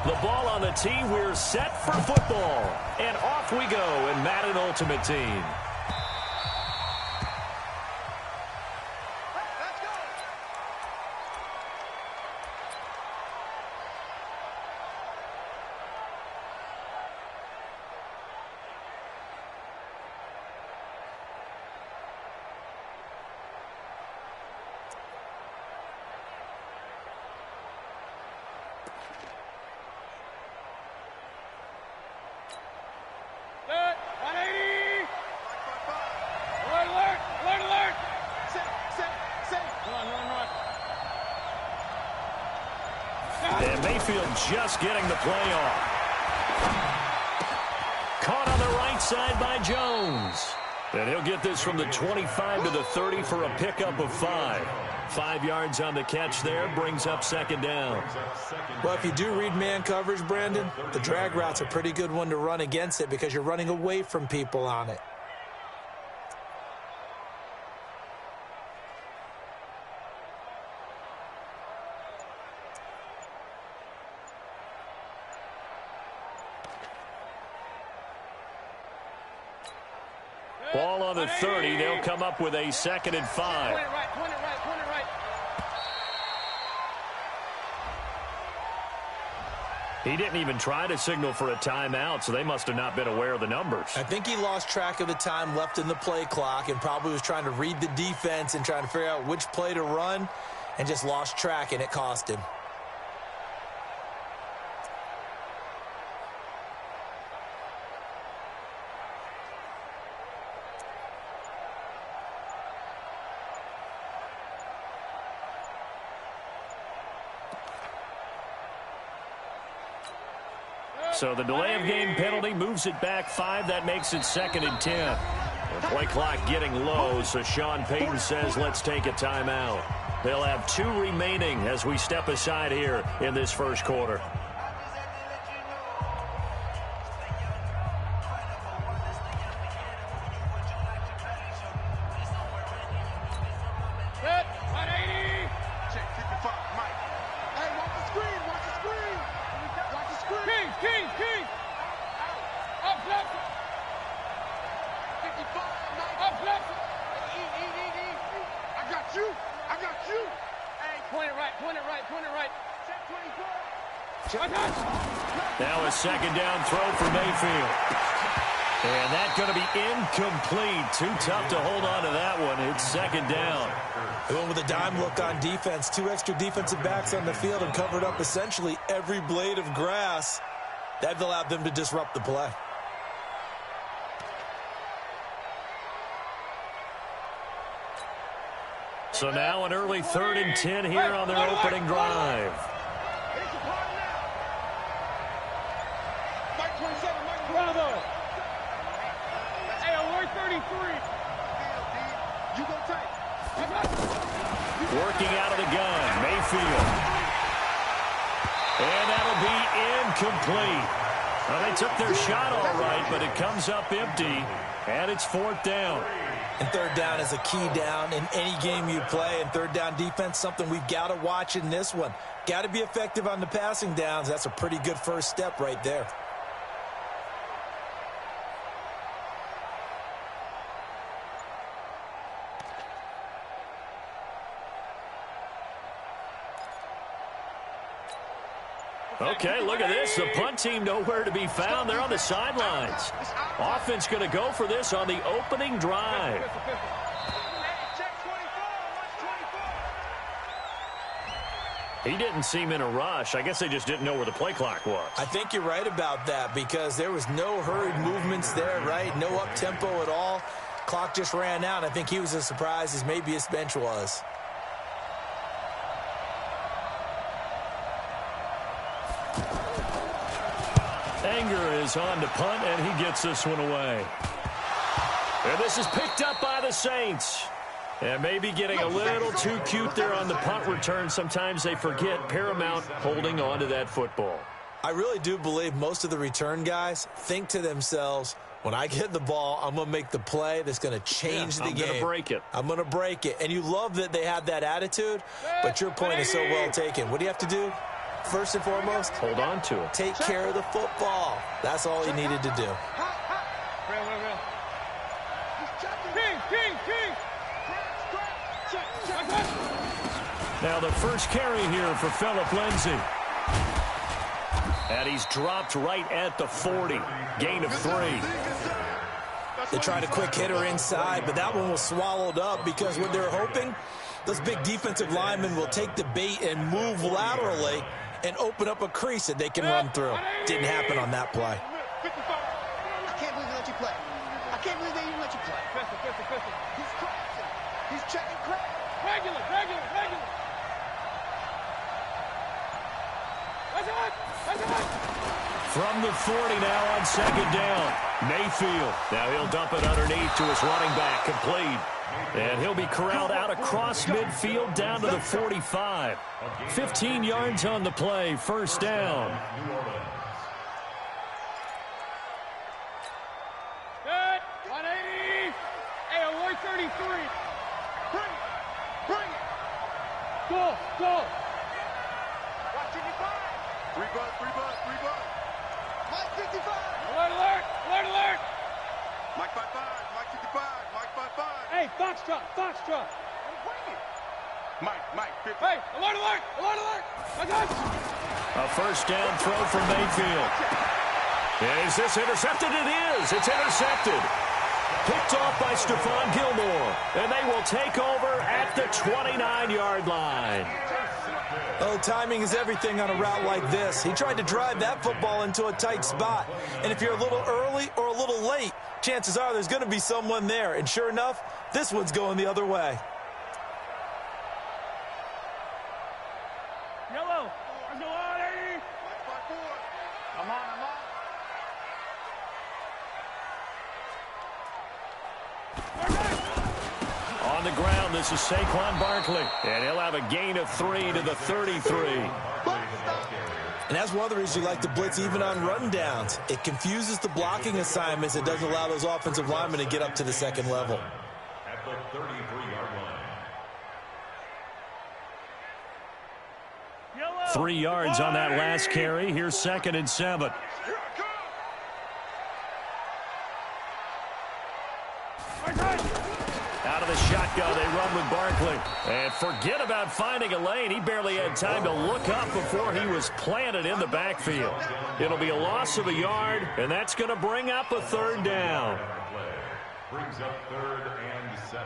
The ball on the tee. We're set for football. And off we go in Madden Ultimate Team. And Mayfield just getting the play off. Caught on the right side by Jones. And he'll get this from the 25 to the 30 for a pickup of 5. 5 yards on the catch there, brings up second down. Well, if you do read man coverage, Brandon, the drag route's a pretty good one to run against it because you're running away from people on it. Ball on the 30. They'll come up with a 2nd and 5. He didn't even try to signal for a timeout, so they must have not been aware of the numbers. I think he lost track of the time left in the play clock and probably was trying to read the defense and trying to figure out which play to run and just lost track, and it cost him. So the delay of game penalty moves it back 5. That makes it 2nd and 10. The play clock getting low, so Sean Payton says let's take a timeout. They'll have 2 remaining as we step aside here in this first quarter. Now a 2nd down throw for Mayfield. And that's going to be incomplete. Too tough to hold on to that one. It's 2nd down. They went with a dime look on defense. 2 extra defensive backs on the field and covered up essentially every blade of grass. That allowed them to disrupt the play. So now an early 3rd and 10 here on their opening drive. Working out of the gun, Mayfield. And that'll be incomplete. Well, they took their shot all right, but it comes up empty, and it's 4th down. And 3rd down is a key down in any game you play. And 3rd down defense, something we've got to watch in this one. Got to be effective on the passing downs. That's a pretty good first step right there. Okay, look at this. The punt team nowhere to be found. They're on the sidelines. Offense going to go for this on the opening drive. He didn't seem in a rush. I guess they just didn't know where the play clock was. I think you're right about that because there was no hurried movements there, right? No up-tempo at all. Clock just ran out. I think he was as surprised as maybe his bench was. Anger is on to punt, and he gets this one away. And this is picked up by the Saints. And maybe getting a little too cute there on the punt return. Sometimes they forget paramount holding on to that football. I really do believe most of the return guys think to themselves, when I get the ball, I'm going to make the play that's going to change the game. I'm going to break it. I'm going to break it. And you love that they have that attitude, but your point is so well taken. What do you have to do? First and foremost, hold on to it. Take care of the football. That's all he needed to do. Now the first carry here for Phillip Lindsay. And he's dropped right at the 40. Gain of 3. They tried a quick hitter inside, but that one was swallowed up because what they're hoping, those big defensive linemen will take the bait and move laterally and open up a crease that they can run through. Didn't happen on that play. I can't believe they let you play. I can't believe they even let you play. He's crossing. He's checking crack. Regular. From the 40 now on second down. Mayfield. Now he'll dump it underneath to his running back. Complete. And he'll be corralled out across midfield down to the 45. 15 yards on the play. First down. Good. 180. Hey, award 33. Bring it. Go. Watch 55. 3 bucks. Mike 55. Alert. Mike 55. Mike 55. Mike 55. Hey, Foxtrot. Bring it. Mike 50. Hey, alert. I got you. A first down throw from Mayfield. And is this intercepted? It is. It's intercepted. Picked off by Stephon Gilmore. And they will take over at the 29-yard line. Oh, timing is everything on a route like this. He tried to drive that football into a tight spot. And if you're a little early or a little late, chances are there's going to be someone there. And sure enough, this one's going the other way. Yellow. There's no 180. I'm on. On the ground, this is Saquon Barkley. And he'll have a gain of 3 to the 33. And that's one of the reasons you like to blitz even on run downs. It confuses the blocking assignments. It doesn't allow those offensive linemen to get up to the second level. At the 33-yard line. 3 yards on that last carry. Here's 2nd and 7. Out of the shotgun, they run with Barkley. And forget about finding a lane. He barely had time to look up before he was planted in the backfield. It'll be a loss of a yard, and that's going to bring up a 3rd down. Brings up 3rd and 7.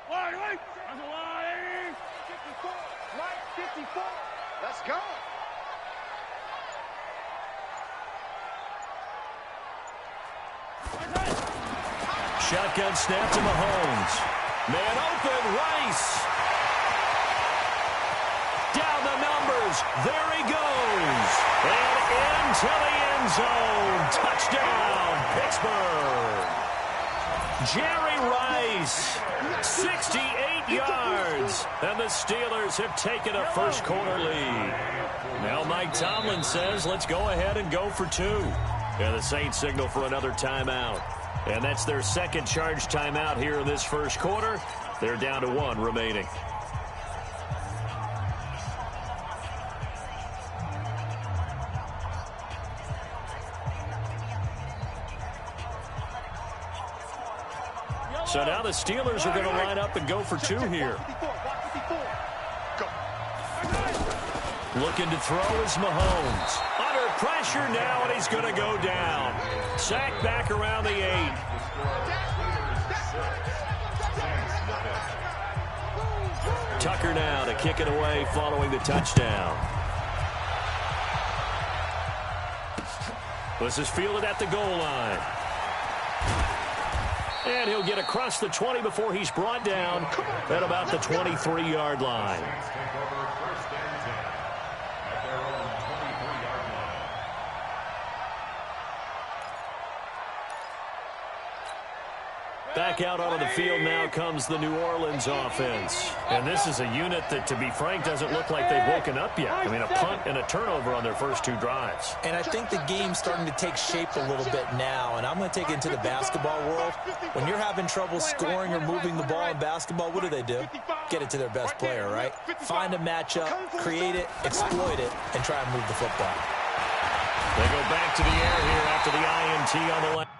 Wait. There's a 180. 54. Right, 54. Let's go. Shotgun snap to Mahomes. Man open, Rice. Down the numbers. There he goes. And into the end zone. Touchdown, Pittsburgh. Jerry Rice, 68 yards. And the Steelers have taken a first quarter lead. Now Mike Tomlin says, let's go ahead and go for 2. And the Saints signal for another timeout. And that's their second charge timeout here in this first quarter. They're down to 1 remaining. So now the Steelers are going to line up and go for 2 here. Looking to throw is Mahomes. Under pressure now, and he's going to go down. Sacked back around the 8. Tucker now to kick it away following the touchdown. This is fielded at the goal line. And he'll get across the 20 before he's brought down at about the 23-yard line. Back out onto the field now comes the New Orleans offense. And this is a unit that, to be frank, doesn't look like they've woken up yet. I mean, a punt and a turnover on their first 2 drives. And I think the game's starting to take shape a little bit now. And I'm going to take it into the basketball world. When you're having trouble scoring or moving the ball in basketball, what do? Get it to their best player, right? Find a matchup, create it, exploit it, and try and move the football. They go back to the air here after the INT on the left.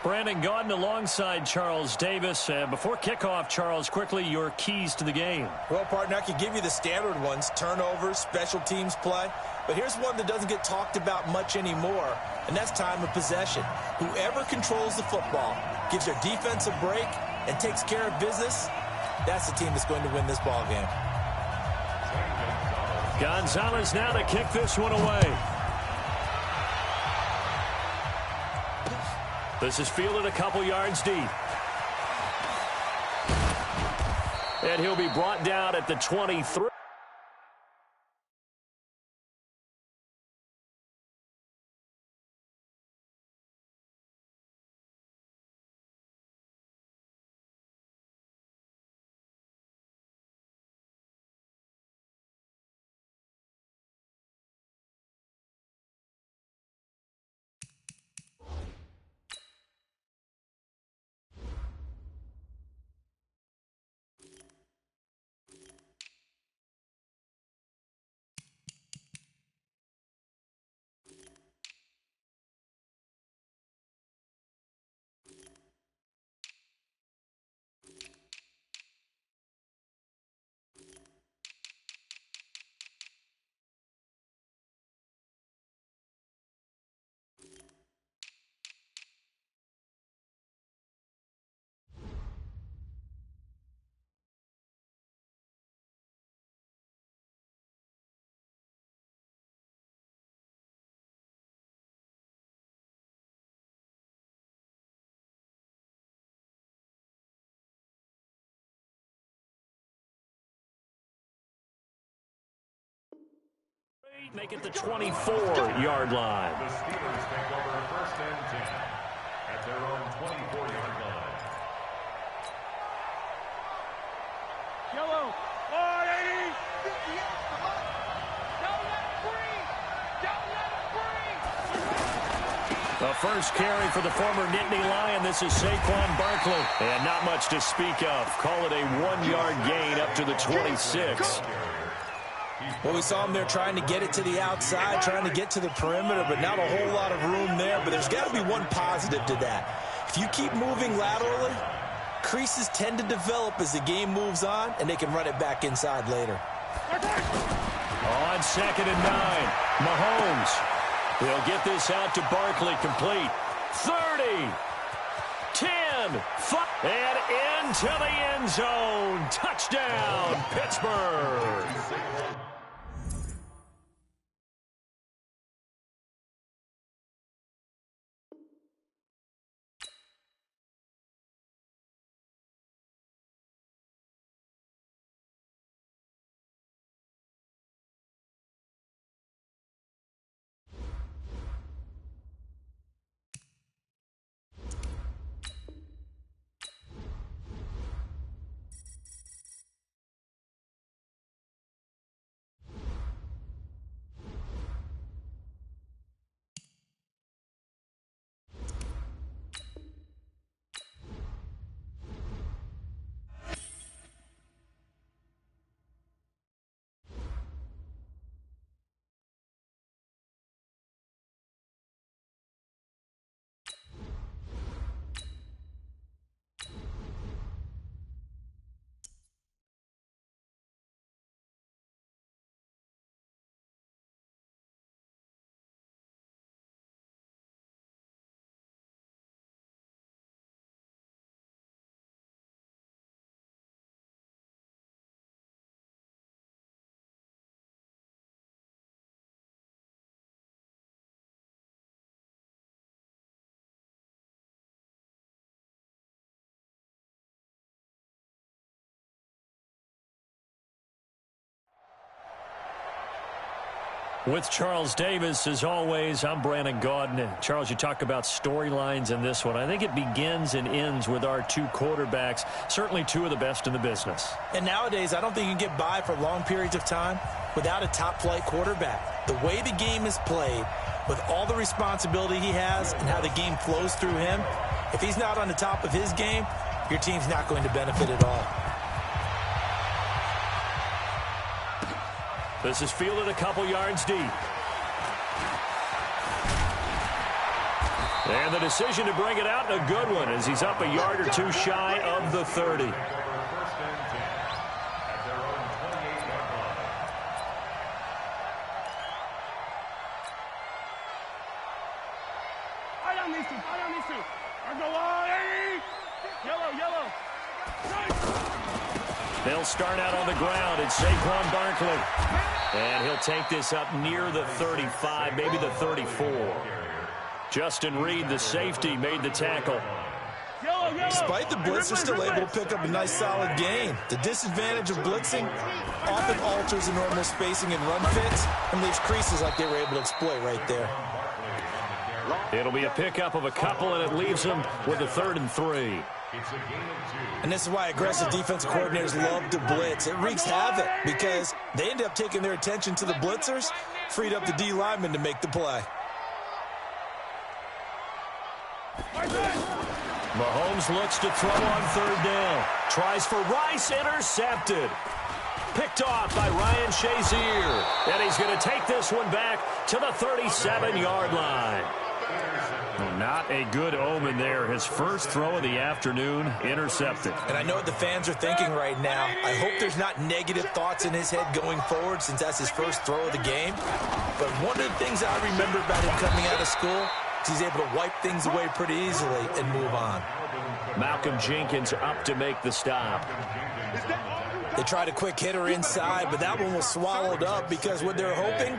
Brandon Gaudin alongside Charles Davis. Before kickoff, Charles, quickly, your keys to the game. Well, partner, I could give you the standard ones, turnovers, special teams play. But here's one that doesn't get talked about much anymore, and that's time of possession. Whoever controls the football, gives their defense a break, and takes care of business, that's the team that's going to win this ball game. Gonzalez now to kick this one away. This is fielded a couple yards deep. And he'll be brought down at the 23. Make it the 24-yard line. The Steelers take over first and 10 at their own 24-yard line. Yellow. 180. Don't let it free. Don't let it free. The first carry for the former Nittany Lion. This is Saquon Barkley. And not much to speak of. Call it a 1-yard gain up to the 26. Well, we saw him there trying to get it to the outside, trying to get to the perimeter, but not a whole lot of room there. But there's got to be one positive to that. If you keep moving laterally, creases tend to develop as the game moves on, and they can run it back inside later. On 2nd and 9, Mahomes. He'll get this out to Barkley, complete. 30, 10, 5, and into the end zone. Touchdown, Pittsburgh. With Charles Davis, as always, I'm Brandon Gaudin. Charles, you talk about storylines in this one. I think it begins and ends with our two quarterbacks, certainly two of the best in the business. And nowadays, I don't think you can get by for long periods of time without a top-flight quarterback. The way the game is played, with all the responsibility he has and how the game flows through him, if he's not on the top of his game, your team's not going to benefit at all. This is fielded a couple yards deep. And the decision to bring it out, a good one, as he's up a yard or two shy of the 30. They'll start out on the ground. It's Saquon Barkley. And he'll take this up near the 35, maybe the 34. Justin Reed, the safety, made the tackle. Despite the blitz, they're still able to pick up a nice solid gain. The disadvantage of blitzing often alters the normal spacing and run fits and leaves creases like they were able to exploit right there. It'll be a pickup of a couple, and it leaves them with a 3rd and 3. And this is why aggressive defensive coordinators love to blitz. It wreaks havoc because they end up taking their attention to the blitzers, freed up the D lineman to make the play. Mahomes looks to throw on 3rd down. Tries for Rice, intercepted. Picked off by Ryan Shazier. And he's going to take this one back to the 37-yard line. Not a good omen there. His first throw of the afternoon, intercepted. And I know what the fans are thinking right now. I hope there's not negative thoughts in his head going forward since that's his first throw of the game. But one of the things I remember about him coming out of school is he's able to wipe things away pretty easily and move on. Malcolm Jenkins up to make the stop. They tried a quick hitter inside, but that one was swallowed up because what they're hoping,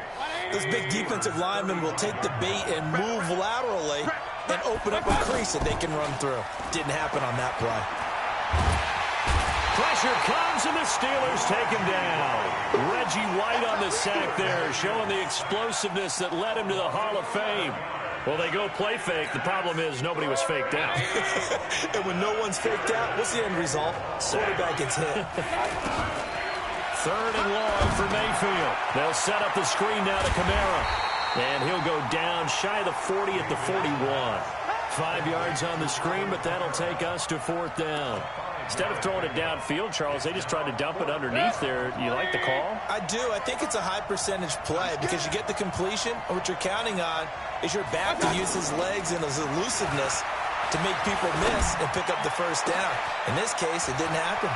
those big defensive linemen will take the bait and move laterally and open up a crease that they can run through. Didn't happen on that play. Pressure comes, and the Steelers take him down. Reggie White on the sack there, showing the explosiveness that led him to the Hall of Fame. Well, they go play fake. The problem is nobody was faked out. And when no one's faked out, what's the end result? Quarterback gets hit. 3rd and long for Mayfield. They'll set up the screen now to Kamara. And he'll go down shy of the 40 at the 41. 5 yards on the screen, but that'll take us to 4th down. Instead of throwing it downfield, Charles, they just tried to dump it underneath there. You like the call? I do. I think it's a high percentage play because you get the completion, and what you're counting on is your back to use his legs and his elusiveness to make people miss and pick up the first down. In this case, it didn't happen.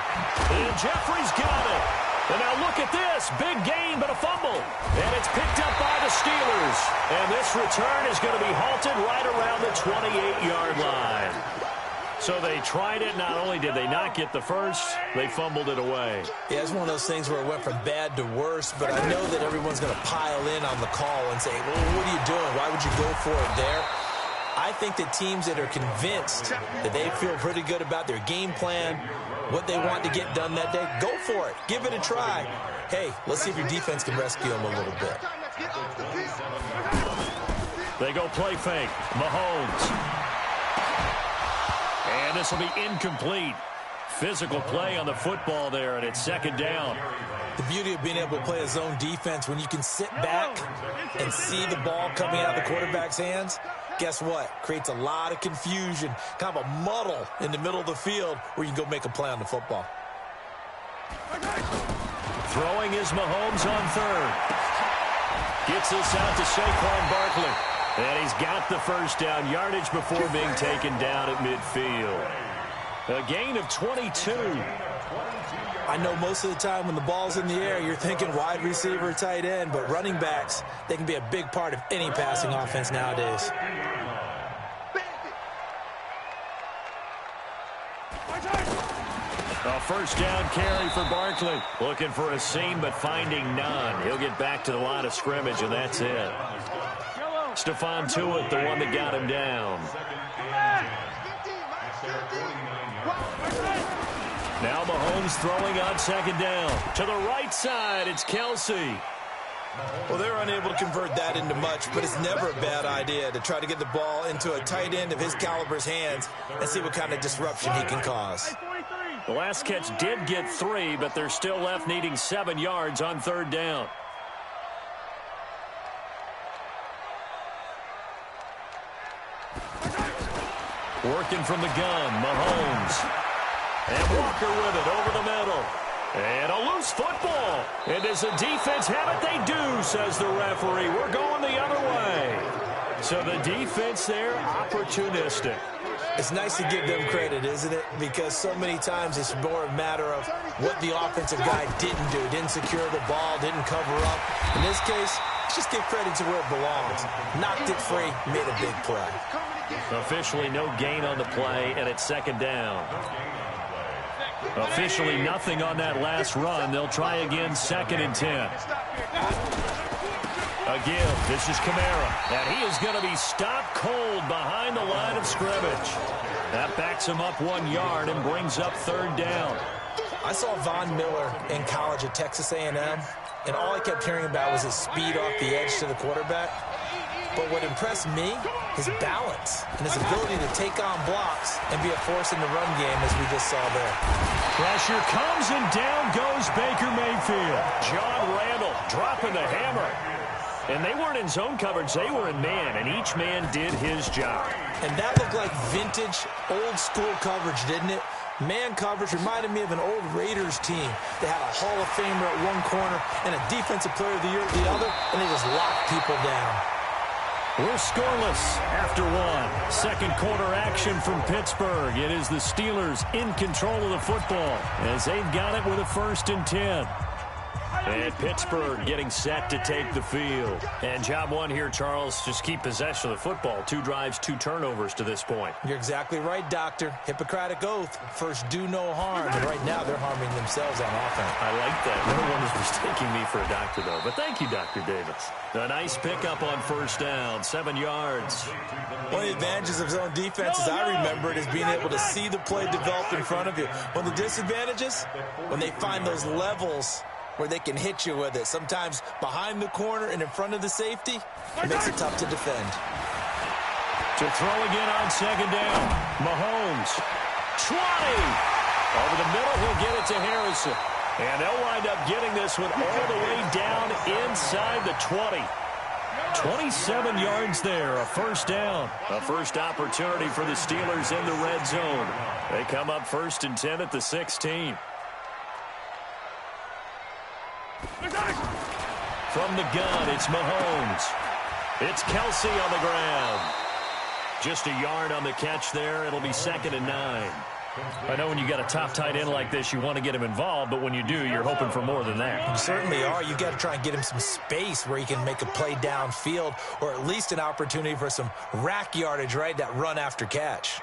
And Jeffrey's got it. And now look at this. Big gain, but a fumble. And it's picked up by the Steelers. And this return is going to be halted right around the 28-yard line. So they tried it. Not only did they not get the first, they fumbled it away. Yeah, it's one of those things where it went from bad to worse, but I know that everyone's going to pile in on the call and say, well, what are you doing? Why would you go for it there? I think that teams that are convinced that they feel pretty good about their game plan, what they want to get done that day, go for it. Give it a try. Hey, let's see if your defense can rescue them a little bit. They go play fake. Mahomes. And this will be incomplete. Physical play on the football there, and it's 2nd down. The beauty of being able to play a zone defense when you can sit back and see the ball coming out of the quarterback's hands, guess what? Creates a lot of confusion, kind of a muddle in the middle of the field where you can go make a play on the football. Throwing is Mahomes on 3rd. Gets this out to Saquon Barkley. And he's got the first down, yardage before being taken down at midfield. A gain of 22. I know most of the time when the ball's in the air, you're thinking wide receiver, tight end, but running backs, they can be a big part of any passing offense nowadays. A first down carry for Barkley. Looking for a seam, but finding none. He'll get back to the line of scrimmage, and that's it. Stephon Tuitt, the one that got him down. Now Mahomes throwing on 2nd down. To the right side, it's Kelsey. Well, they're unable to convert that into much, but it's never a bad idea to try to get the ball into a tight end of his caliber's hands and see what kind of disruption he can cause. The last catch did get 3, but they're still left needing 7 yards on 3rd down. Working from the gun, Mahomes. And Walker with it over the middle. And a loose football. And does the defense have it? They do, says the referee. We're going the other way. So the defense there, opportunistic. It's nice to give them credit, isn't it? Because so many times it's more a matter of what the offensive guy didn't do. Didn't secure the ball, didn't cover up. In this case, let's just give credit to where it belongs. Knocked it free, made a big play. Officially no gain on the play, and it's second down. Officially nothing on that last run. They'll try again, 2nd and 10. Again, this is Kamara, and he is going to be stopped cold behind the line of scrimmage. That backs him up 1 yard and brings up 3rd down. I saw Von Miller in college at Texas A&M, and all I kept hearing about was his speed off the edge to the quarterback. But what impressed me, his balance and his ability to take on blocks and be a force in the run game, as we just saw there. Pressure comes, and down goes Baker Mayfield. John Randall dropping the hammer. And they weren't in zone coverage, they were in man, and each man did his job. And that looked like vintage, old-school coverage, didn't it? Man coverage reminded me of an old Raiders team. They had a Hall of Famer at one corner and a Defensive Player of the Year at the other, and they just locked people down. We're scoreless after 1. Second quarter action from Pittsburgh. It is the Steelers in control of the football as they've got it with a 1st and 10. And Pittsburgh getting set to take the field. And job 1 here, Charles, just keep possession of the football. 2 drives, 2 turnovers to this point. You're exactly right, Doctor. Hippocratic oath. First, do no harm. And right now, they're harming themselves on offense. I like that. No one is mistaking me for a doctor, though. But thank you, Dr. Davis. A nice pickup on 1st down, 7 yards. One of the advantages of zone defense, as I remember it, is being able to see the play develop in front of you. One of the disadvantages, when they find those levels where they can hit you with it. Sometimes behind the corner and in front of the safety, it makes it tough to defend. To throw again on 2nd down. Mahomes. 20. Over the middle, he'll get it to Harrison. And they'll wind up getting this one all the way down inside the 20. 27 yards there, a 1st down. A first opportunity for the Steelers in the red zone. They come up 1st and 10 at the 16. From the gun, it's Mahomes. It's Kelsey on the ground. Just a yard on the catch there. It'll be 2nd and 9. I know when you got a top tight end like this, you want to get him involved, but when you do, you're hoping for more than that. You certainly are. You got to try and get him some space where he can make a play downfield, or at least an opportunity for some rack yardage, right? That run after catch.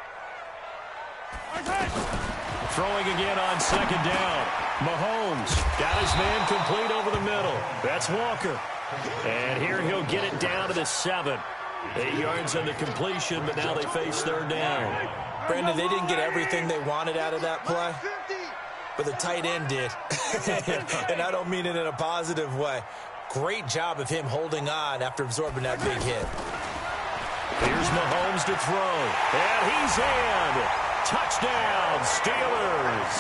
Throwing again on 2nd down. Mahomes got his man complete over the middle. That's Walker. And here he'll get it down to the 7. 8 yards on the completion, but now they face 3rd down. Brandon, they didn't get everything they wanted out of that play, but the tight end did. And I don't mean it in a positive way. Great job of him holding on after absorbing that big hit. Here's Mahomes to throw. And he's in. Touchdown, Steelers.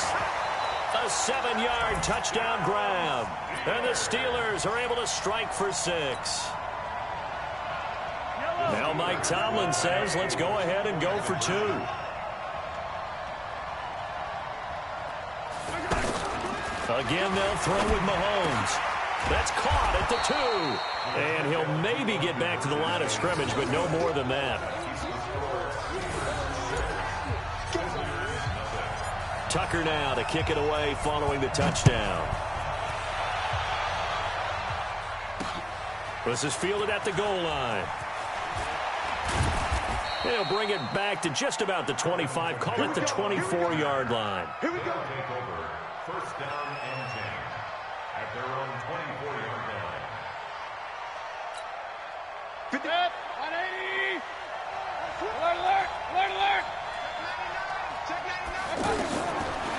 A 7-yard touchdown grab. And the Steelers are able to strike for 6. Now Mike Tomlin says, let's go ahead and go for 2. Again, they'll throw with Mahomes. That's caught at the 2. And he'll maybe get back to the line of scrimmage, but no more than that. Tucker now to kick it away following the touchdown. This is fielded at the goal line. They'll bring it back to just about the 25. Call it the 24-yard line. Here we go. Take over. 1st down and 10 at their own 24-yard line. 50. 180. Alert, alert, alert, alert.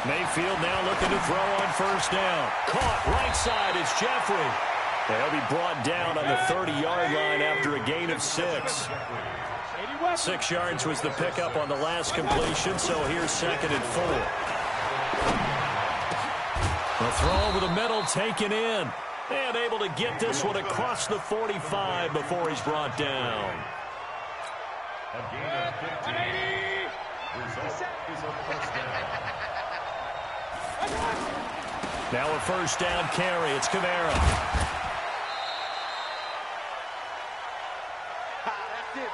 Mayfield now looking to throw on 1st down. Caught right side is Jeffrey. They'll be brought down on the 30-yard line after a gain of 6. 6 yards was the pickup on the last completion, so here's 2nd and 4. The throw over the middle taken in. And able to get this one across the 45 before he's brought down. A gain of 15. Result is a 1st down. Now a 1st down carry. It's Kamara. That's it,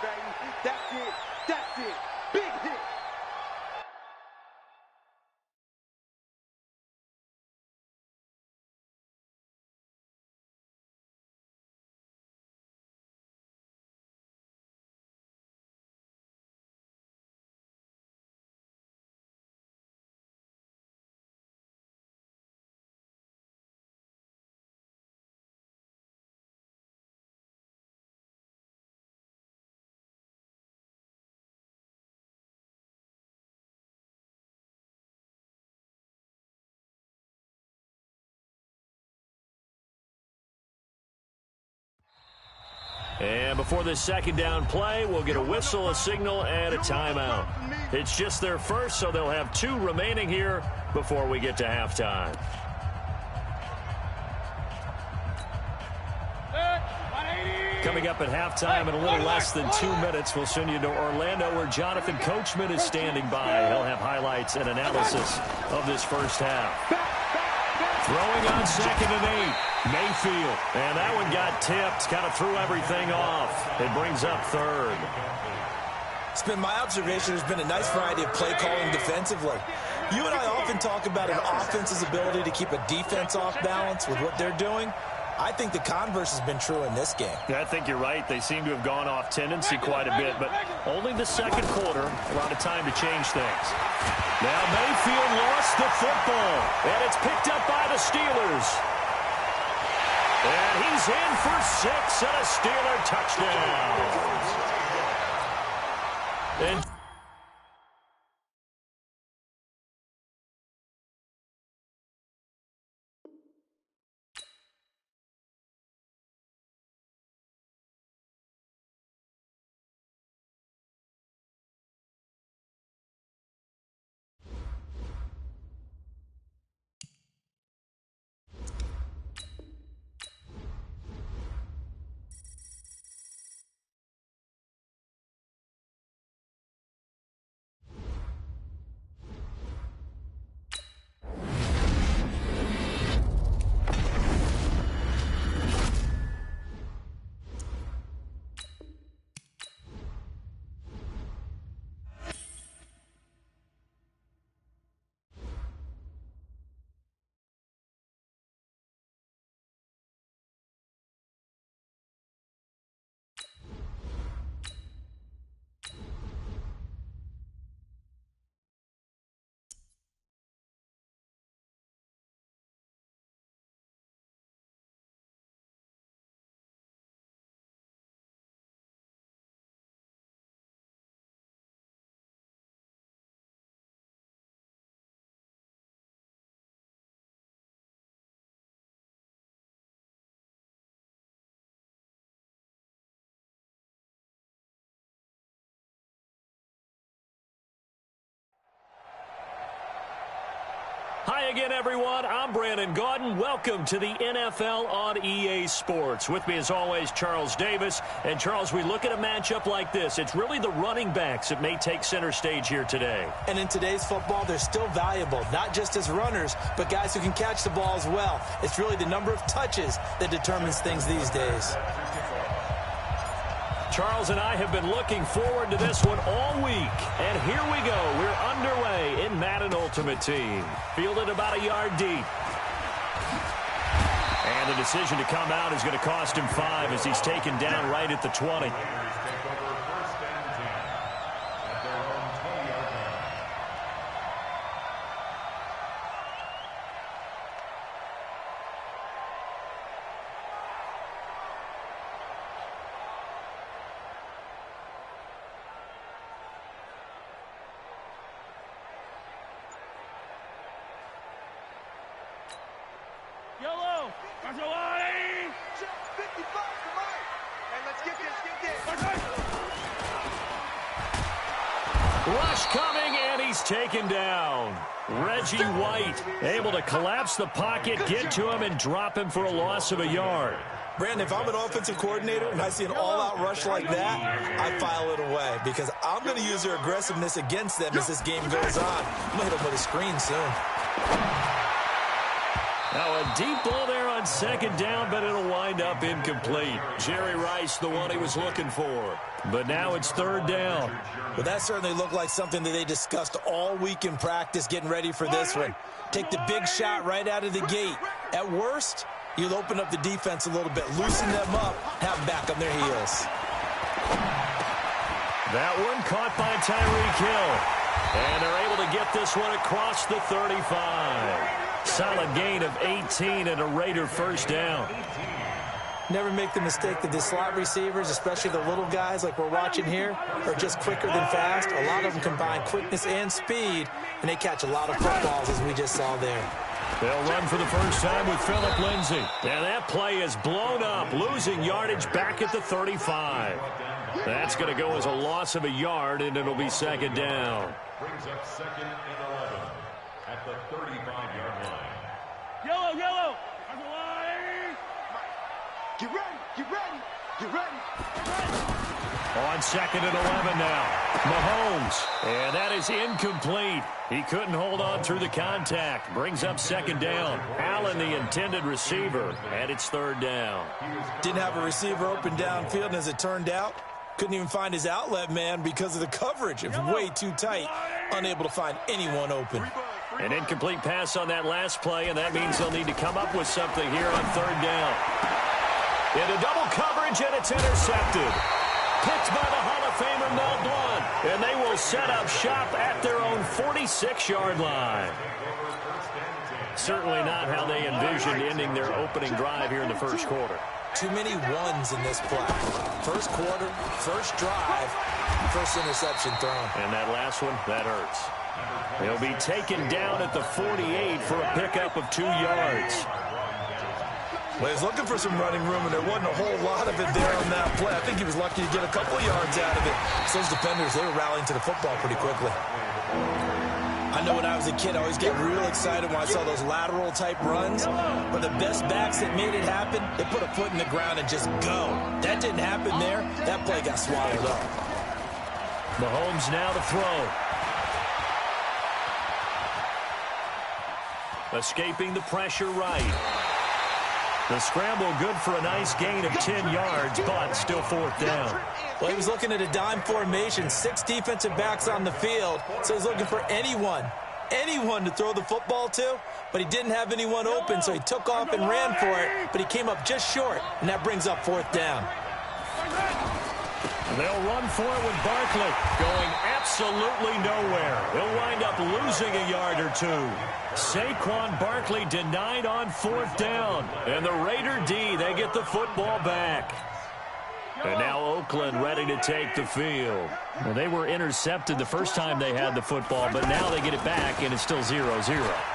And before this second down play, we'll get a whistle, a signal, and a timeout. It's just their first, so they'll have 2 remaining here before we get to halftime. Coming up at halftime in a little less than 2 minutes, we'll send you to Orlando where Jonathan Coachman is standing by. He'll have highlights and analysis of this first half. Throwing on 2nd and 8, Mayfield. And that one got tipped, kind of threw everything off. It brings up 3rd. It's been my observation there's been a nice variety of play calling defensively. You and I often talk about an offense's ability to keep a defense off balance with what they're doing. I think the converse has been true in this game. I think you're right. They seem to have gone off tendency quite a bit, but only the second quarter, a lot of time to change things. Now Mayfield lost the football, and it's picked up by the Steelers. And he's in for 6 and a Steeler touchdown. And hi again, everyone. I'm Brandon Gaudin. Welcome to the NFL on EA Sports. With me, as always, Charles Davis. And, Charles, we look at a matchup like this. It's really the running backs that may take center stage here today. And in today's football, they're still valuable, not just as runners, but guys who can catch the ball as well. It's really the number of touches that determines things these days. Charles and I have been looking forward to this one all week. And here we go. We're underway in Madden Ultimate Team. Fielded about a yard deep. And the decision to come out is going to cost him 5 as he's taken down right at the 20. Yellow! That's a line! 55 to Mike. And let's get this. Rush coming, and he's taken down. Reggie White able to collapse the pocket, get to him, and drop him for a loss of a yard. Brandon, if I'm an offensive coordinator and I see an all-out rush like that, I file it away because I'm going to use their aggressiveness against them as this game goes on. I'm going to hit them with a screen soon. Now a deep ball there on second down, but it'll wind up incomplete. Jerry Rice, the one he was looking for. But now it's third down. But that certainly looked like something that they discussed all week in practice getting ready for this one. Take the big shot right out of the gate. At worst, you'll open up the defense a little bit, loosen them up, have them back on their heels. That one caught by Tyreek Hill. And they're able to get this one across the 35. Solid gain of 18 and a Raider first down. Never make the mistake that the slot receivers, especially the little guys like we're watching here, are just quicker than fast. A lot of them combine quickness and speed, and they catch a lot of footballs as we just saw there. They'll run for the first time with Phillip Lindsay. And that play is blown up, losing yardage back at the 35. That's going to go as a loss of a yard, and it'll be second down. Brings up 2nd and 11 at the 35-yard line. Yellow, yellow. On the line. Get ready, get ready, get ready. On 2nd and 11 now. Mahomes. And that is incomplete. He couldn't hold on through the contact. Brings up second down. Allen, the intended receiver, and it's third down. Didn't have a receiver open downfield, and as it turned out, couldn't even find his outlet man because of the coverage. It was way too tight. Unable to find anyone open. An incomplete pass on that last play, and that means they'll need to come up with something here on third down. Into double coverage, and it's intercepted. Picked by the Hall of Famer Mel Blount, and they will set up shop at their own 46-yard line. Certainly not how they envisioned ending their opening drive here in the first quarter. Too many ones in this play. First quarter, first drive, first interception thrown. And that last one, that hurts. He'll be taken down at the 48 for a pickup of 2 yards. Well, he was looking for some running room, and there wasn't a whole lot of it there on that play. I think he was lucky to get a couple of yards out of it. So those defenders, they were rallying to the football pretty quickly. I know when I was a kid, I always get real excited when I saw those lateral-type runs. But the best backs that made it happen, they put a foot in the ground and just go. That didn't happen there. That play got swallowed up. Mahomes now to throw. Escaping the pressure right. The scramble good for a nice gain of 10 yards, but still fourth down. Well, he was looking at a dime formation, 6 defensive backs on the field, so he's looking for anyone to throw the football to, but he didn't have anyone open, so he took off and ran for it, but he came up just short, and that brings up fourth down. They'll run for it with Barkley going absolutely nowhere. He'll wind up losing a yard or 2. Saquon Barkley denied on fourth down. And the Raider D, they get the football back. And now Oakland ready to take the field. Well, they were intercepted the first time they had the football, but now they get it back, and it's still 0-0.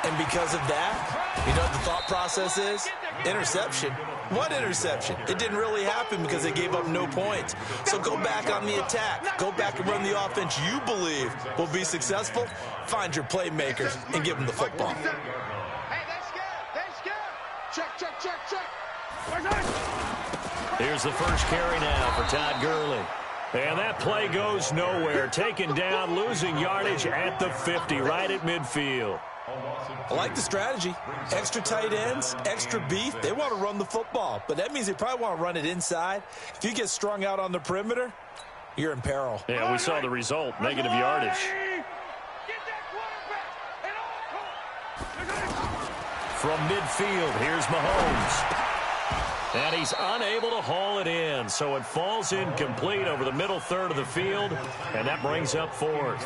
And because of that, you know what the thought process is? Interception. What interception? It didn't really happen because they gave up no points. So go back on the attack. Go back and run the offense you believe will be successful. Find your playmakers and give them the football. Hey, that's good, that's good. Check, check, check, check. Here's the first carry now for Todd Gurley. And that play goes nowhere. Taken down, losing yardage at the 50, right at midfield. I like the strategy. Extra tight ends, extra beef. They want to run the football, but that means they probably want to run it inside. If you get strung out on the perimeter, you're in peril. Yeah, we saw the result, negative yardage. From midfield, here's Mahomes. And he's unable to haul it in, so it falls incomplete over the middle third of the field, and that brings up fourth.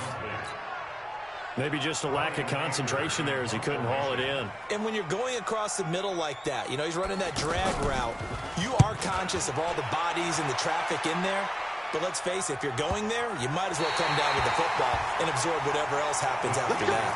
Maybe just a lack of concentration there as he couldn't haul it in. And when you're going across the middle like that, you know, he's running that drag route, you are conscious of all the bodies and the traffic in there. But let's face it, if you're going there, you might as well come down with the football and absorb whatever else happens after that.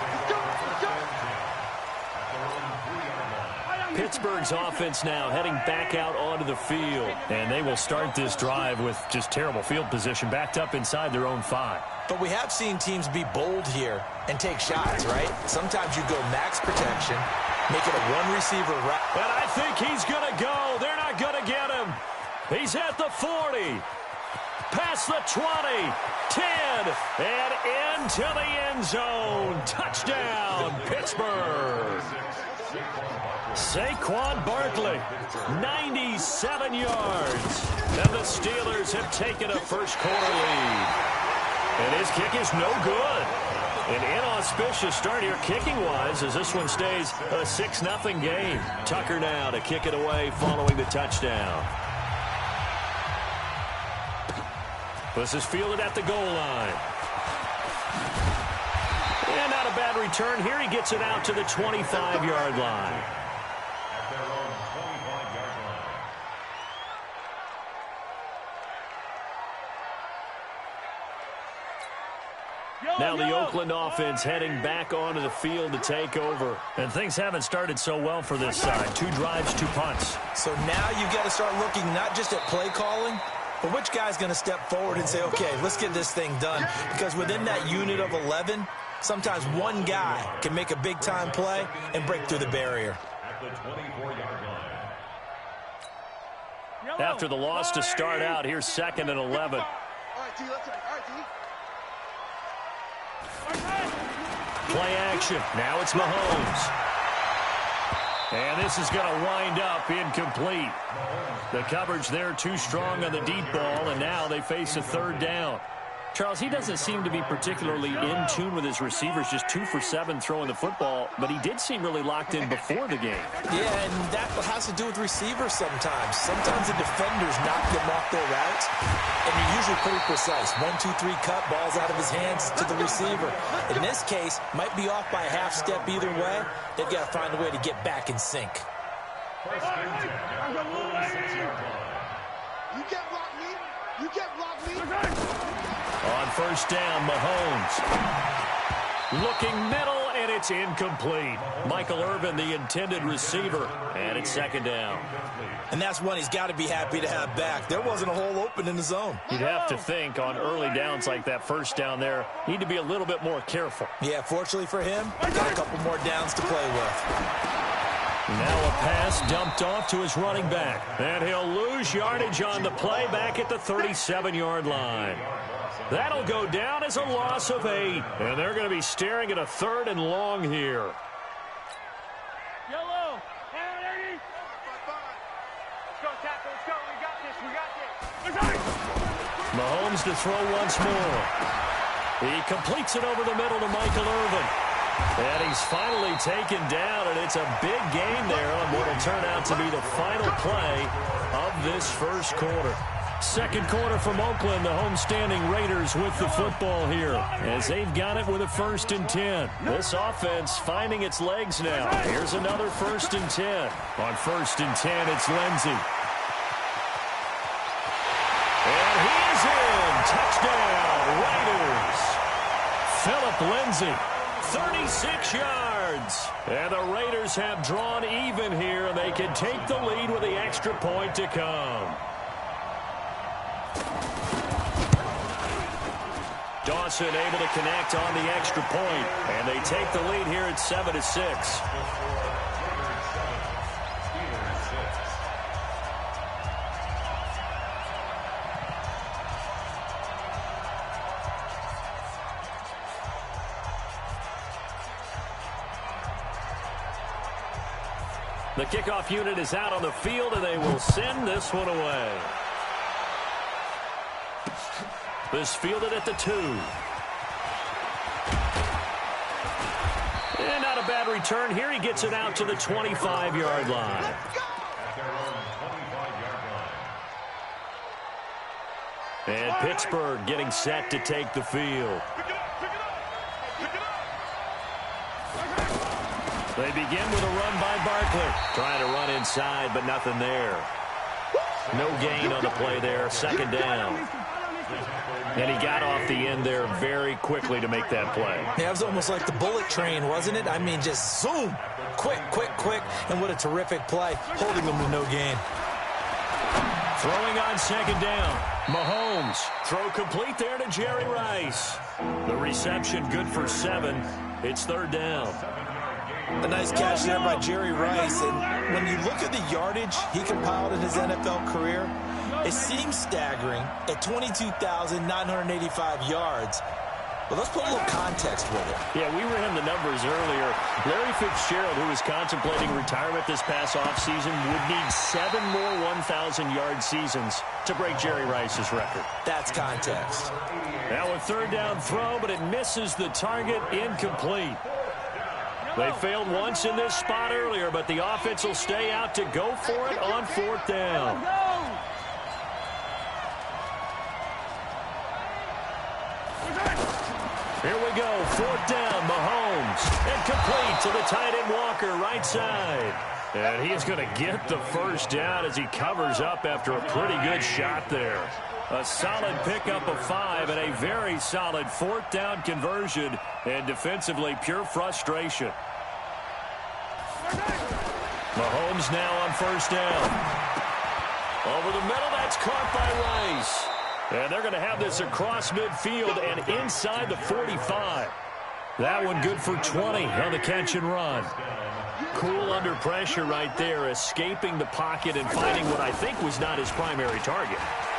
Pittsburgh's offense now heading back out onto the field. And they will start this drive with just terrible field position, backed up inside their own 5. But we have seen teams be bold here and take shots, right? Sometimes you go max protection, make it a one-receiver route. And I think he's going to go. They're not going to get him. He's at the 40. Past the 20. 10. And into the end zone. Touchdown, Pittsburgh. Saquon Barkley, 97 yards. And the Steelers have taken a first-quarter lead. And his kick is no good. An inauspicious start here kicking-wise as this one stays a 6-0 game. Tucker now to kick it away following the touchdown. This is fielded at the goal line. And not a bad return here. He gets it out to the 25-yard line. Now the Oakland offense heading back onto the field to take over. And things haven't started so well for this side. 2 drives, 2 punts. So now you've got to start looking not just at play calling, but which guy's going to step forward and say, okay, let's get this thing done. Because within that unit of 11, sometimes one guy can make a big-time play and break through the barrier. At the 24-yard line. After the loss to start out, here's 2nd and 11. All right, D, let's all right, D. Play action. Now it's Mahomes. And this is going to wind up incomplete. The coverage there too strong on the deep ball, and now they face a 3rd down. Charles, he doesn't seem to be particularly in tune with his receivers, just 2 for 7 throwing the football, but he did seem really locked in before the game. Yeah, and that has to do with receivers sometimes. Sometimes the defenders knock them off their routes, and they're usually pretty precise. 1, 2, 3 cut, balls out of his hands to the receiver. In this case, might be off by a half step either way. They've got to find a way to get back in sync. First and 10 at the 46-yard line. You can't block me. You can't block me. On 1st down, Mahomes. Looking middle, and it's incomplete. Michael Irvin, the intended receiver, and it's 2nd down. And that's one he's got to be happy to have back. There wasn't a hole open in the zone. You'd have to think on early downs like that 1st down there, need to be a little bit more careful. Yeah, fortunately for him, got a couple more downs to play with. Now a pass dumped off to his running back. And he'll lose yardage on the play back at the 37-yard line. That'll go down as a loss of 8. And they're going to be staring at a 3rd and long here. Yellow. Let's go, tackle. Let's go. We got this. We got this. Mahomes to throw once more. He completes it over the middle to Michael Irvin. And he's finally taken down, and it's a big gain there on what will turn out to be the final play of this 1st quarter. 2nd quarter from Oakland, the homestanding Raiders with the football here as they've got it with a 1st and 10. This offense finding its legs now. Here's another 1st and 10. On 1st and 10, it's Lindsey. And he is in. Touchdown, Raiders. Phillip Lindsey. 36 yards. And the Raiders have drawn even here, and they can take the lead with the extra point to come. Dawson able to connect on the extra point, and they take the lead here at 7-6. The kickoff unit is out on the field, and they will send this one away. This fielded at the 2. And not a bad return here. He gets it out to the 25-yard line. At their own 25-yard line. And Pittsburgh getting set to take the field. They begin with a run by Barkley. Trying to run inside, but nothing there. No gain on the play there. 2nd down. And he got off the end there very quickly to make that play. Yeah, it was almost like the bullet train, wasn't it? I mean, just zoom. Quick, quick, quick. And what a terrific play, holding them with no gain. Throwing on 2nd down. Mahomes. Throw complete there to Jerry Rice. The reception good for 7. It's 3rd down. A nice catch there by Jerry Rice. And when you look at the yardage he compiled in his NFL career, it seems staggering at 22,985 yards. But let's put a little context with it. Yeah, we ran the numbers earlier. Larry Fitzgerald, who was contemplating retirement this past offseason, would need 7 more 1,000-yard seasons to break Jerry Rice's record. That's context. Now a 3rd down throw, but it misses the target, incomplete. They failed once in this spot earlier, but the offense will stay out to go for it on 4th down. Here we go, 4th down, Mahomes. And complete to the tight end Walker, right side. And he is going to get the 1st down as he covers up after a pretty good shot there. A solid pickup of 5 and a very solid 4th down conversion, and defensively pure frustration. Mahomes now on 1st down. Over the middle, that's caught by Rice. And they're going to have this across midfield and inside the 45. That one good for 20 on the catch and run. Cool under pressure right there, escaping the pocket and finding what I think was not his primary target.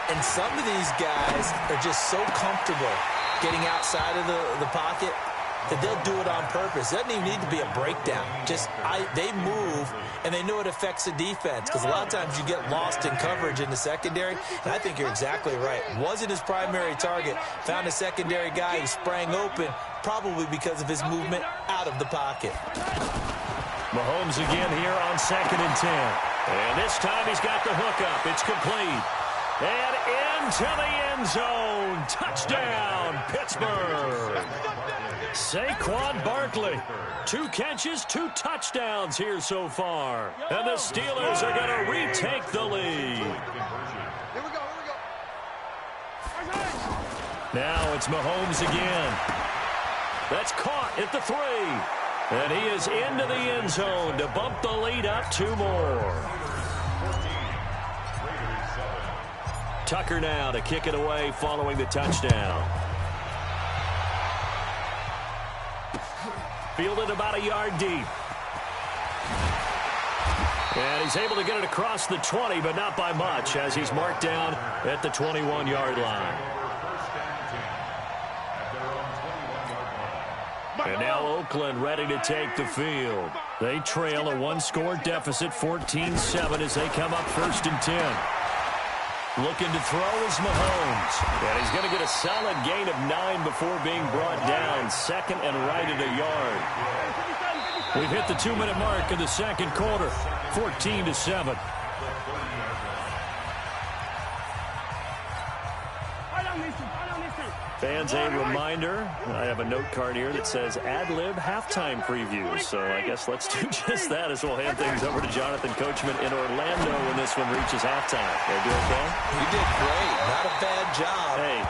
And some of these guys are just so comfortable getting outside of the pocket that they'll do it on purpose. It doesn't even need to be a breakdown. They move, and they know it affects the defense, because a lot of times you get lost in coverage in the secondary, and I think you're exactly right. Wasn't his primary target. Found a secondary guy who sprang open, probably because of his movement out of the pocket. Mahomes again here on 2nd and 10. And this time he's got the hookup. It's complete. And into the end zone. Touchdown, Pittsburgh. Saquon Barkley. 2 catches, 2 touchdowns here so far. And the Steelers are going to retake the lead. Here we go. Now it's Mahomes again. That's caught at the 3. And he is into the end zone to bump the lead up 2 more. Tucker now to kick it away following the touchdown. Fielded about a yard deep. And he's able to get it across the 20, but not by much, as he's marked down at the 21-yard line. And now Oakland ready to take the field. They trail a 1-score deficit, 14-7, as they come up 1st and 10. Looking to throw is Mahomes. And he's going to get a solid gain of 9 before being brought down. 2nd and right at a yard. We've hit the 2-minute mark of the 2nd quarter. 14-7. Fans, a reminder, I have a note card here that says ad-lib halftime previews. So I guess let's do just that as we'll hand things over to Jonathan Coachman in Orlando when this one reaches halftime. They do okay? You did great. Not a bad job. Hey.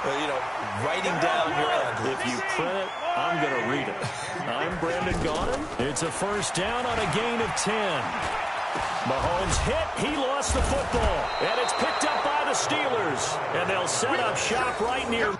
Writing down your ad-libs. If you print it, I'm going to read it. I'm Brandon Gaudin. It's a 1st down on a gain of 10. Mahomes hit. He lost the football. And it's picked up by the Steelers. And they'll set up shop right near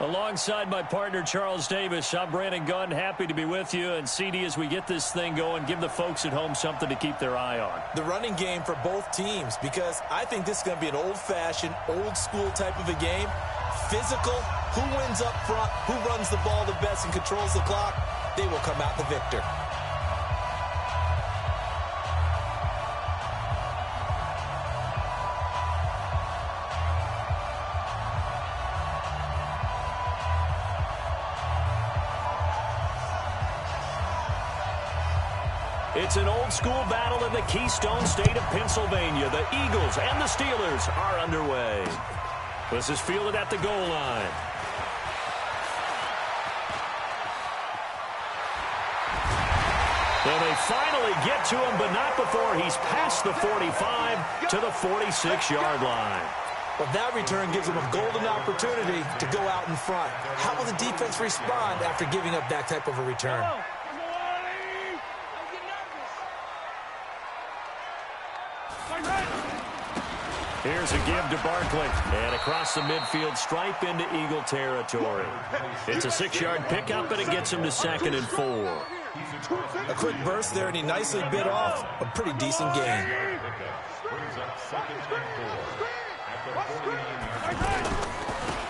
Alongside my partner, Charles Davis, I'm Brandon Gunn. Happy to be with you. And, CD, as we get this thing going, give the folks at home something to keep their eye on. The running game for both teams, because I think this is going to be an old-fashioned, old-school type of a game. Physical, who wins up front, who runs the ball the best and controls the clock, they will come out the victor. It's an old-school battle in the Keystone State of Pennsylvania. The Eagles and the Steelers are underway. This is fielded at the goal line. And they finally get to him, but not before he's past the 45 to the 46-yard line. Well, that return gives them a golden opportunity to go out in front. How will the defense respond after giving up that type of a return? Here's a give to Barkley. And across the midfield stripe into Eagle territory. It's a 6-yard pickup, and it gets him to 2nd and 4. A quick burst there, and he nicely bit off a pretty decent gain.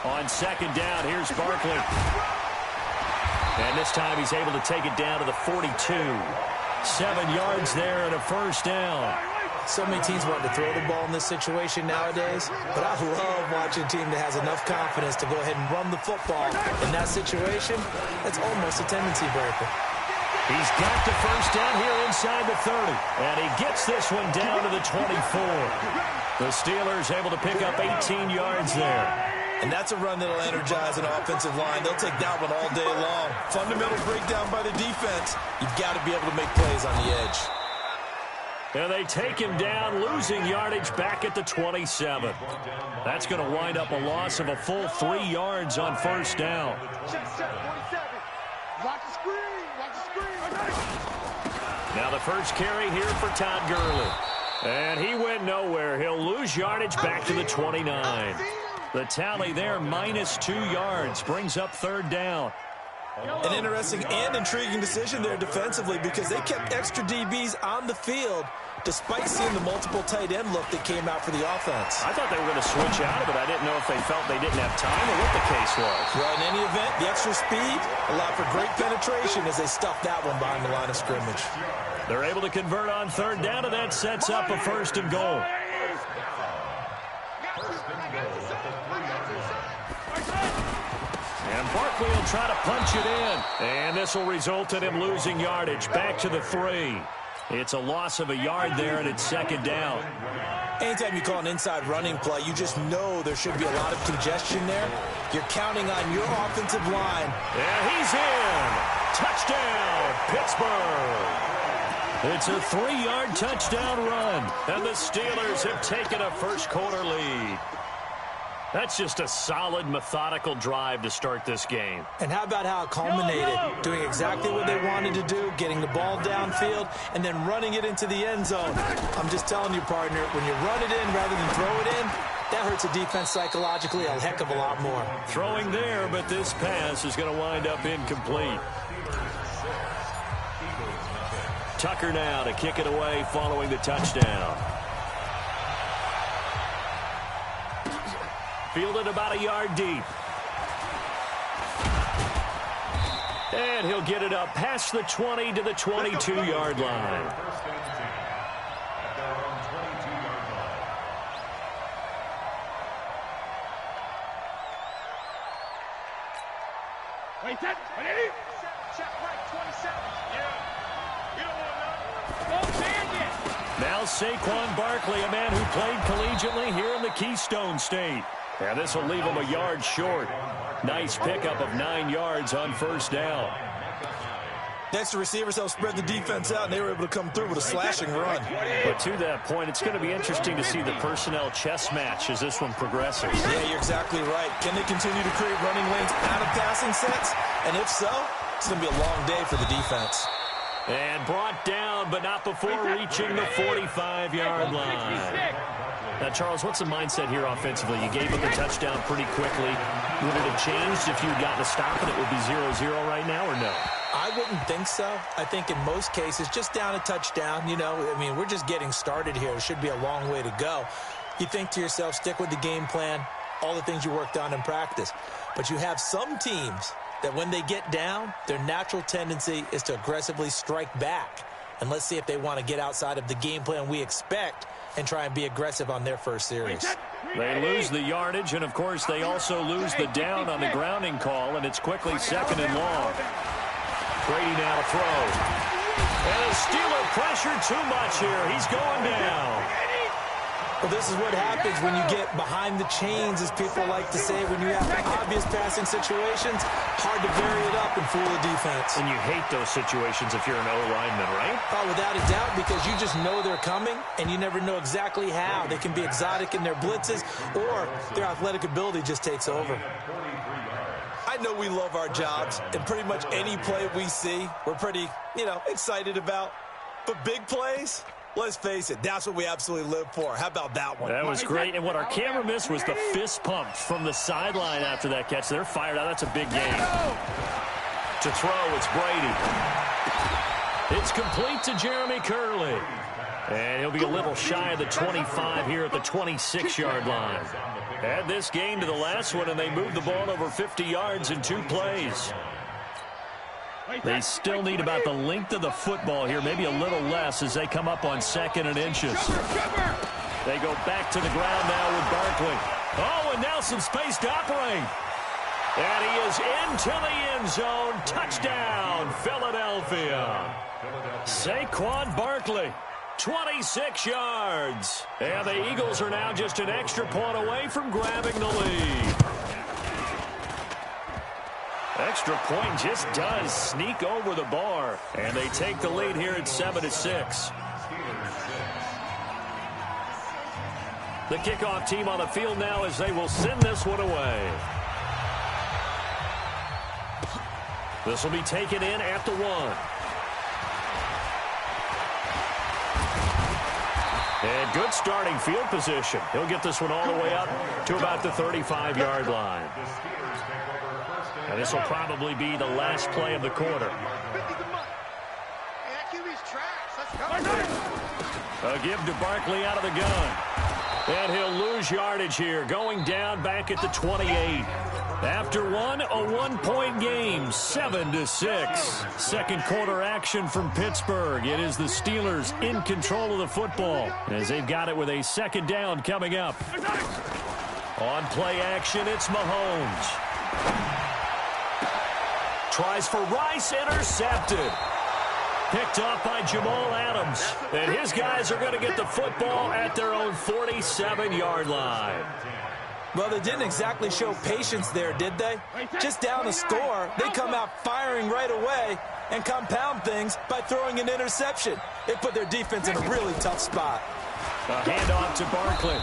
On 2nd down, here's Barkley. And this time he's able to take it down to the 42. 7 yards there and a 1st down. So many teams want to throw the ball in this situation nowadays, but I love watching a team that has enough confidence to go ahead and run the football. In that situation, that's almost a tendency breaker. He's got the 1st down here inside the 30, and he gets this one down to the 24. The Steelers able to pick up 18 yards there. And that's a run that'll energize an offensive line. They'll take that one all day long. Fundamental breakdown by the defense. You've got to be able to make plays on the edge. And they take him down, losing yardage back at the 27. That's going to wind up a loss of a full 3 yards on 1st down. Now the first carry here for Todd Gurley. And he went nowhere. He'll lose yardage back to the 29. The tally there, -2 yards, brings up 3rd down. An interesting and intriguing decision there defensively, because they kept extra DBs on the field despite seeing the multiple tight end look that came out for the offense. I thought they were going to switch out of it. I didn't know if they felt they didn't have time or what the case was. Well, in any event, the extra speed allowed for great penetration as they stuffed that one behind the line of scrimmage. They're able to convert on 3rd down, and that sets up a 1st and goal. And Barkley will try to punch it in. And this will result in him losing yardage back to the 3. It's a loss of a yard there, and it's 2nd down. Anytime you call an inside running play, you just know there should be a lot of congestion there. You're counting on your offensive line. And he's in. Touchdown, Pittsburgh. It's a 3-yard touchdown run, and the Steelers have taken a first-quarter lead. That's just a solid, methodical drive to start this game. And how about how it culminated? Doing exactly what they wanted to do, getting the ball downfield, and then running it into the end zone. I'm just telling you, partner, when you run it in rather than throw it in, that hurts a defense psychologically a heck of a lot more. Throwing there, but this pass is going to wind up incomplete. Tucker now to kick it away following the touchdown. Fielded about a yard deep. And he'll get it up past the 20 to the 22-yard line. Wait, that. Check right, 27. Yeah. You don't want nothing. Now Saquon Barkley, a man who played collegiately here in the Keystone State. And this will leave him a yard short. Nice pickup of 9 yards on 1st down. Next, the receivers helped spread the defense out, and they were able to come through with a slashing run. But to that point, it's going to be interesting to see the personnel chess match as this one progresses. Yeah, you're exactly right. Can they continue to create running lanes out of passing sets? And if so, it's going to be a long day for the defense. And brought down but not before reaching the 45-yard line. Now, Charles, what's the mindset here offensively? You gave up the touchdown pretty quickly. Would it have changed if you had gotten a stop and it would be 0-0 right now, or no? I wouldn't think so. I think in most cases, just down a touchdown, you know, I mean, we're just getting started here. It should be a long way to go. You think to yourself, stick with the game plan, all the things you worked on in practice. But you have some teams that when they get down, their natural tendency is to aggressively strike back. And let's see if they want to get outside of the game plan we expect and try and be aggressive on their first series. They lose the yardage, and, of course, they also lose the down on the grounding call, and it's quickly 2nd and long. Brady now to throw. And the Steeler pressure too much here. He's going down. Well, this is what happens when you get behind the chains, as people like to say. When you have obvious passing situations, hard to vary it up and fool the defense. And you hate those situations if you're an O-lineman, right? Oh, without a doubt, because you just know they're coming, and you never know exactly how. They can be exotic in their blitzes, or their athletic ability just takes over. I know we love our jobs, and pretty much any play we see, we're pretty, excited about. But big plays, let's face it, that's what we absolutely live for. How about that one? That was great. And what our camera missed was the fist pump from the sideline after that catch. They're fired out. That's a big game. To throw, it's Brady. It's complete to Jeremy Curley. And he'll be a little shy of the 25 here at the 26-yard line. Add this game to the last one, and they moved the ball over 50 yards in 2 plays. They still need about the length of the football here, maybe a little less as they come up on 2nd and inches. They go back to the ground now with Barkley. Oh, and now some space to operate. And he is into the end zone. Touchdown, Philadelphia. Saquon Barkley, 26 yards. And the Eagles are now just an extra point away from grabbing the lead. Extra point just does sneak over the bar. And they take the lead here at 7-6. The kickoff team on the field now as they will send this one away. This will be taken in at the 1. And good starting field position. He'll get this one all the way up to about the 35-yard line. And this will probably be the last play of the quarter. A give to Barkley out of the gun. And he'll lose yardage here, going down back at the 28. After one, a one-point game, 7-6. Second quarter action from Pittsburgh. It is the Steelers in control of the football as they've got it with a 2nd down coming up. On play action, it's Mahomes. Tries for Rice, intercepted. Picked off by Jamal Adams. And his guys are going to get the football at their own 47-yard line. Well, they didn't exactly show patience there, did they? Just down a score, they come out firing right away and compound things by throwing an interception. It put their defense in a really tough spot. A handoff to Barkley.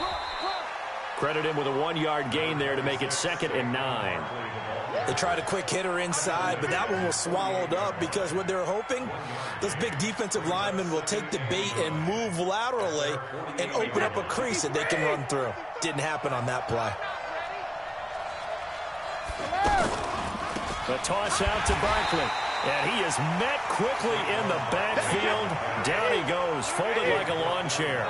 Credit him with a 1-yard gain there to make it 2nd and 9. They tried a quick hitter inside, but that one was swallowed up because what they're hoping, those big defensive linemen will take the bait and move laterally and open up a crease that they can run through. Didn't happen on that play. The toss out to Barkley. And he is met quickly in the backfield. Down he goes, folded like a lawn chair.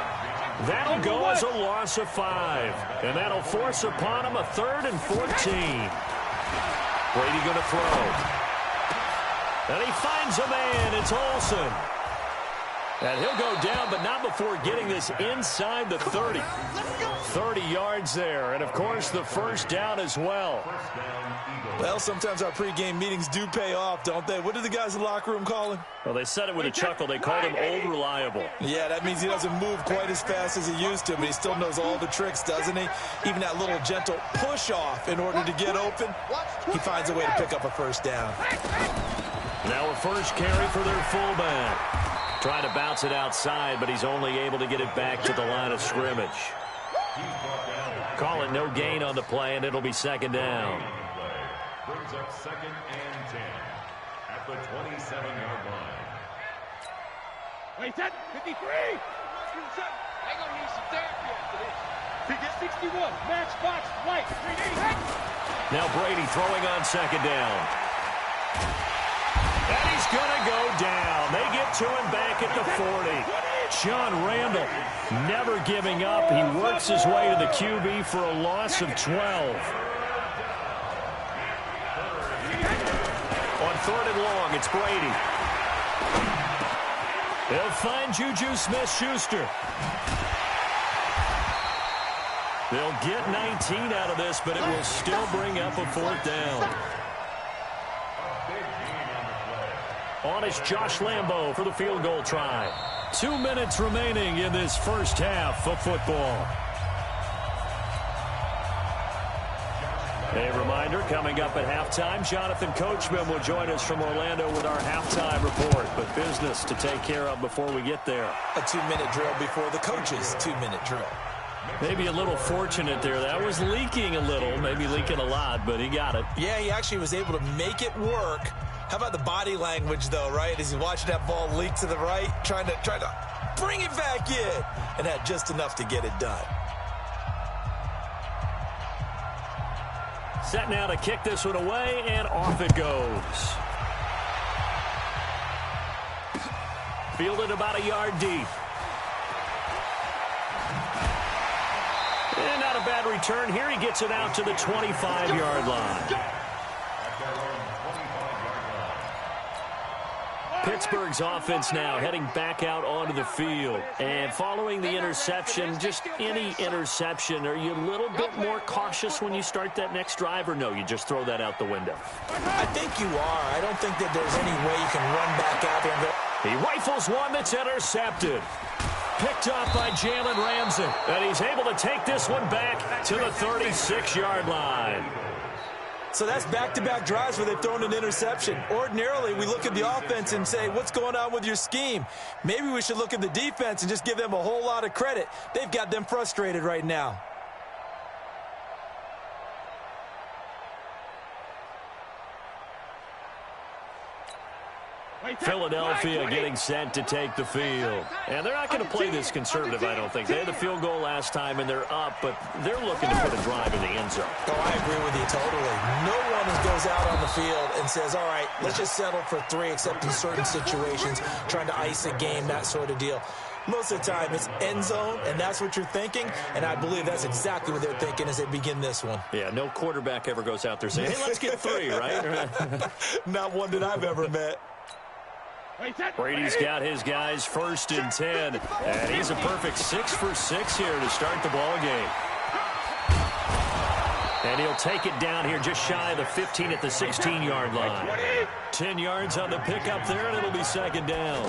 That'll go as a loss of 5. And that'll force upon him a 3rd and 14. Brady going to throw. And he finds a man. It's Olsen. And he'll go down, but not before getting this inside the 30. 30 yards there. And, of course, the 1st down as well. Well, sometimes our pregame meetings do pay off, don't they? What do the guys in the locker room call him? Well, they said it with a chuckle. They called him Old Reliable. Yeah, that means he doesn't move quite as fast as he used to, but he still knows all the tricks, doesn't he? Even that little gentle push-off in order to get open, he finds a way to pick up a 1st down. Now a first carry for their fullback. Trying to bounce it outside, but he's only able to get it back to the line of scrimmage. Call it no gain on the play, and it'll be 2nd down. Brings up 2nd and 10 at the 27-yard Wait, that 53. They're gonna need some therapy after this. 61, matchbox, white, 3D. Now Brady throwing on second down. And he's going to go down. They get to him back at the 40. John Randall never giving up. He works his way to the QB for a loss of 12. On third and long, it's Brady. They'll find Juju Smith-Schuster. They'll get 19 out of this, but it will still bring up a fourth down. On is Josh Lambo for the field goal try. 2 minutes remaining in this first half of football. A reminder, coming up at halftime, Jonathan Coachman will join us from Orlando with our halftime report. But business to take care of before we get there. A 2-minute drill before the coach's 2-minute drill. Maybe a little fortunate there. That was leaking a little, maybe leaking a lot, but he got it. Yeah, he actually was able to make it work. How about the body language, though, right? As he's watching that ball leak to the right, trying to bring it back in, and had just enough to get it done. Set now to kick this one away, and off it goes. Fielded about a yard deep. And not a bad return here. He gets it out to the 25-yard line. Pittsburgh's offense now heading back out onto the field. And following the interception, just any interception, are you a little bit more cautious when you start that next drive, or no, you just throw that out the window? I think you are. I don't think that there's any way you can run back out there and go. He rifles one that's intercepted. Picked off by Jalen Ramsey. And he's able to take this one back to the 36-yard line. So that's back-to-back drives where they've thrown an interception. Ordinarily, we look at the offense and say, what's going on with your scheme? Maybe we should look at the defense and just give them a whole lot of credit. They've got them frustrated right now. Philadelphia getting set to take the field. And they're not going to play this conservative, I don't think. They had the field goal last time, and they're up, but they're looking to put a drive in the end zone. Oh, I agree with you totally. No one goes out on the field and says, all right, let's just settle for 3, except in certain situations, trying to ice a game, that sort of deal. Most of the time, it's end zone, and that's what you're thinking, and I believe that's exactly what they're thinking as they begin this one. Yeah, no quarterback ever goes out there saying, hey, let's get 3, right? Not one that I've ever met. Brady's got his guys 1st and 10, and he's a perfect 6 for 6 here to start the ball game. And he'll take it down here just shy of the 15 at the 16-yard line. 10 yards on the pickup there, and it'll be 2nd down.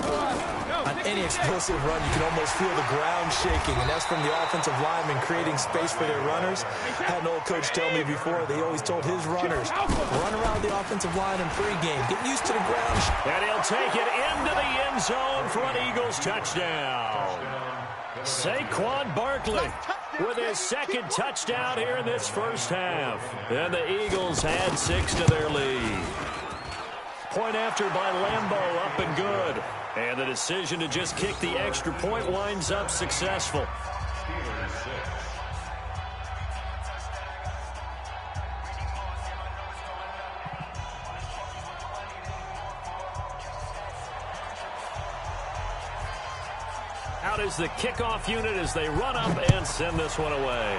On any explosive run, you can almost feel the ground shaking, and that's from the offensive linemen creating space for their runners. I had an old coach tell me before, they always told his runners, run around the offensive line in pregame. Get used to the ground. And he'll take it into the end zone for an Eagles touchdown. Saquon Barkley with his 2nd touchdown here in this first half. And the Eagles had 6 to their lead. Point after by Lambo, up and good. And the decision to just kick the extra point winds up successful. Out is the kickoff unit as they run up and send this one away.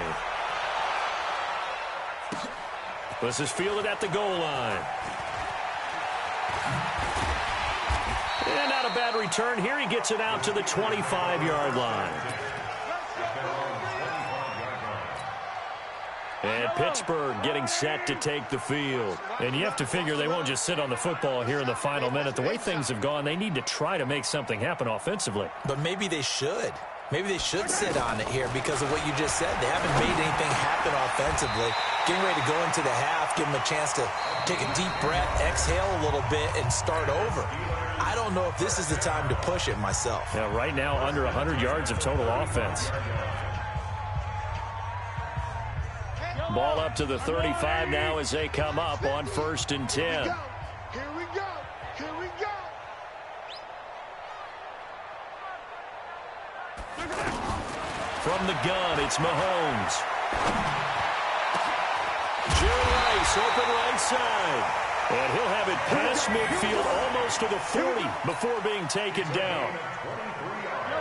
This is fielded at the goal line. And not a bad return here. He gets it out to the 25-yard line. And Pittsburgh getting set to take the field. And you have to figure they won't just sit on the football here in the final minute. The way things have gone, they need to try to make something happen offensively. But maybe they should. Maybe they should sit on it here because of what you just said. They haven't made anything happen offensively. Getting ready to go into the half, give them a chance to take a deep breath, exhale a little bit, and start over. I don't know if this is the time to push it myself. Yeah, right now, under 100 yards of total offense. Ball up to the 35 now as they come up on 1st and 10. Here we go. Here we go. From the gun, it's Mahomes. Jerry Rice, open right side. And he'll have it past midfield almost to the 40 before being taken down.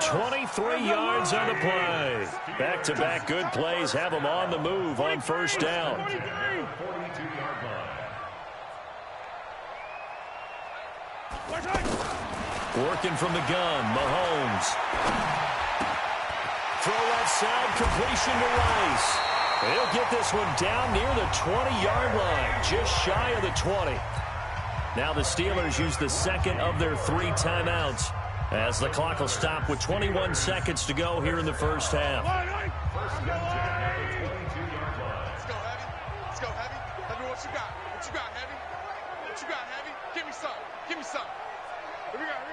23 yards on the play. Back-to-back good plays have them on the move on first down. Working from the gun, Mahomes. Throw left side, completion to Rice. He'll get this one down near the 20-yard line, just shy of the 20. Now the Steelers use the second of their 3 timeouts as the clock will stop with 21 seconds to go here in the first half. Let's go, Heavy. Let's go, Heavy. Heavy, what you got? What you got, Heavy? What you got, Heavy? Give me some. Give me some. Here we go, here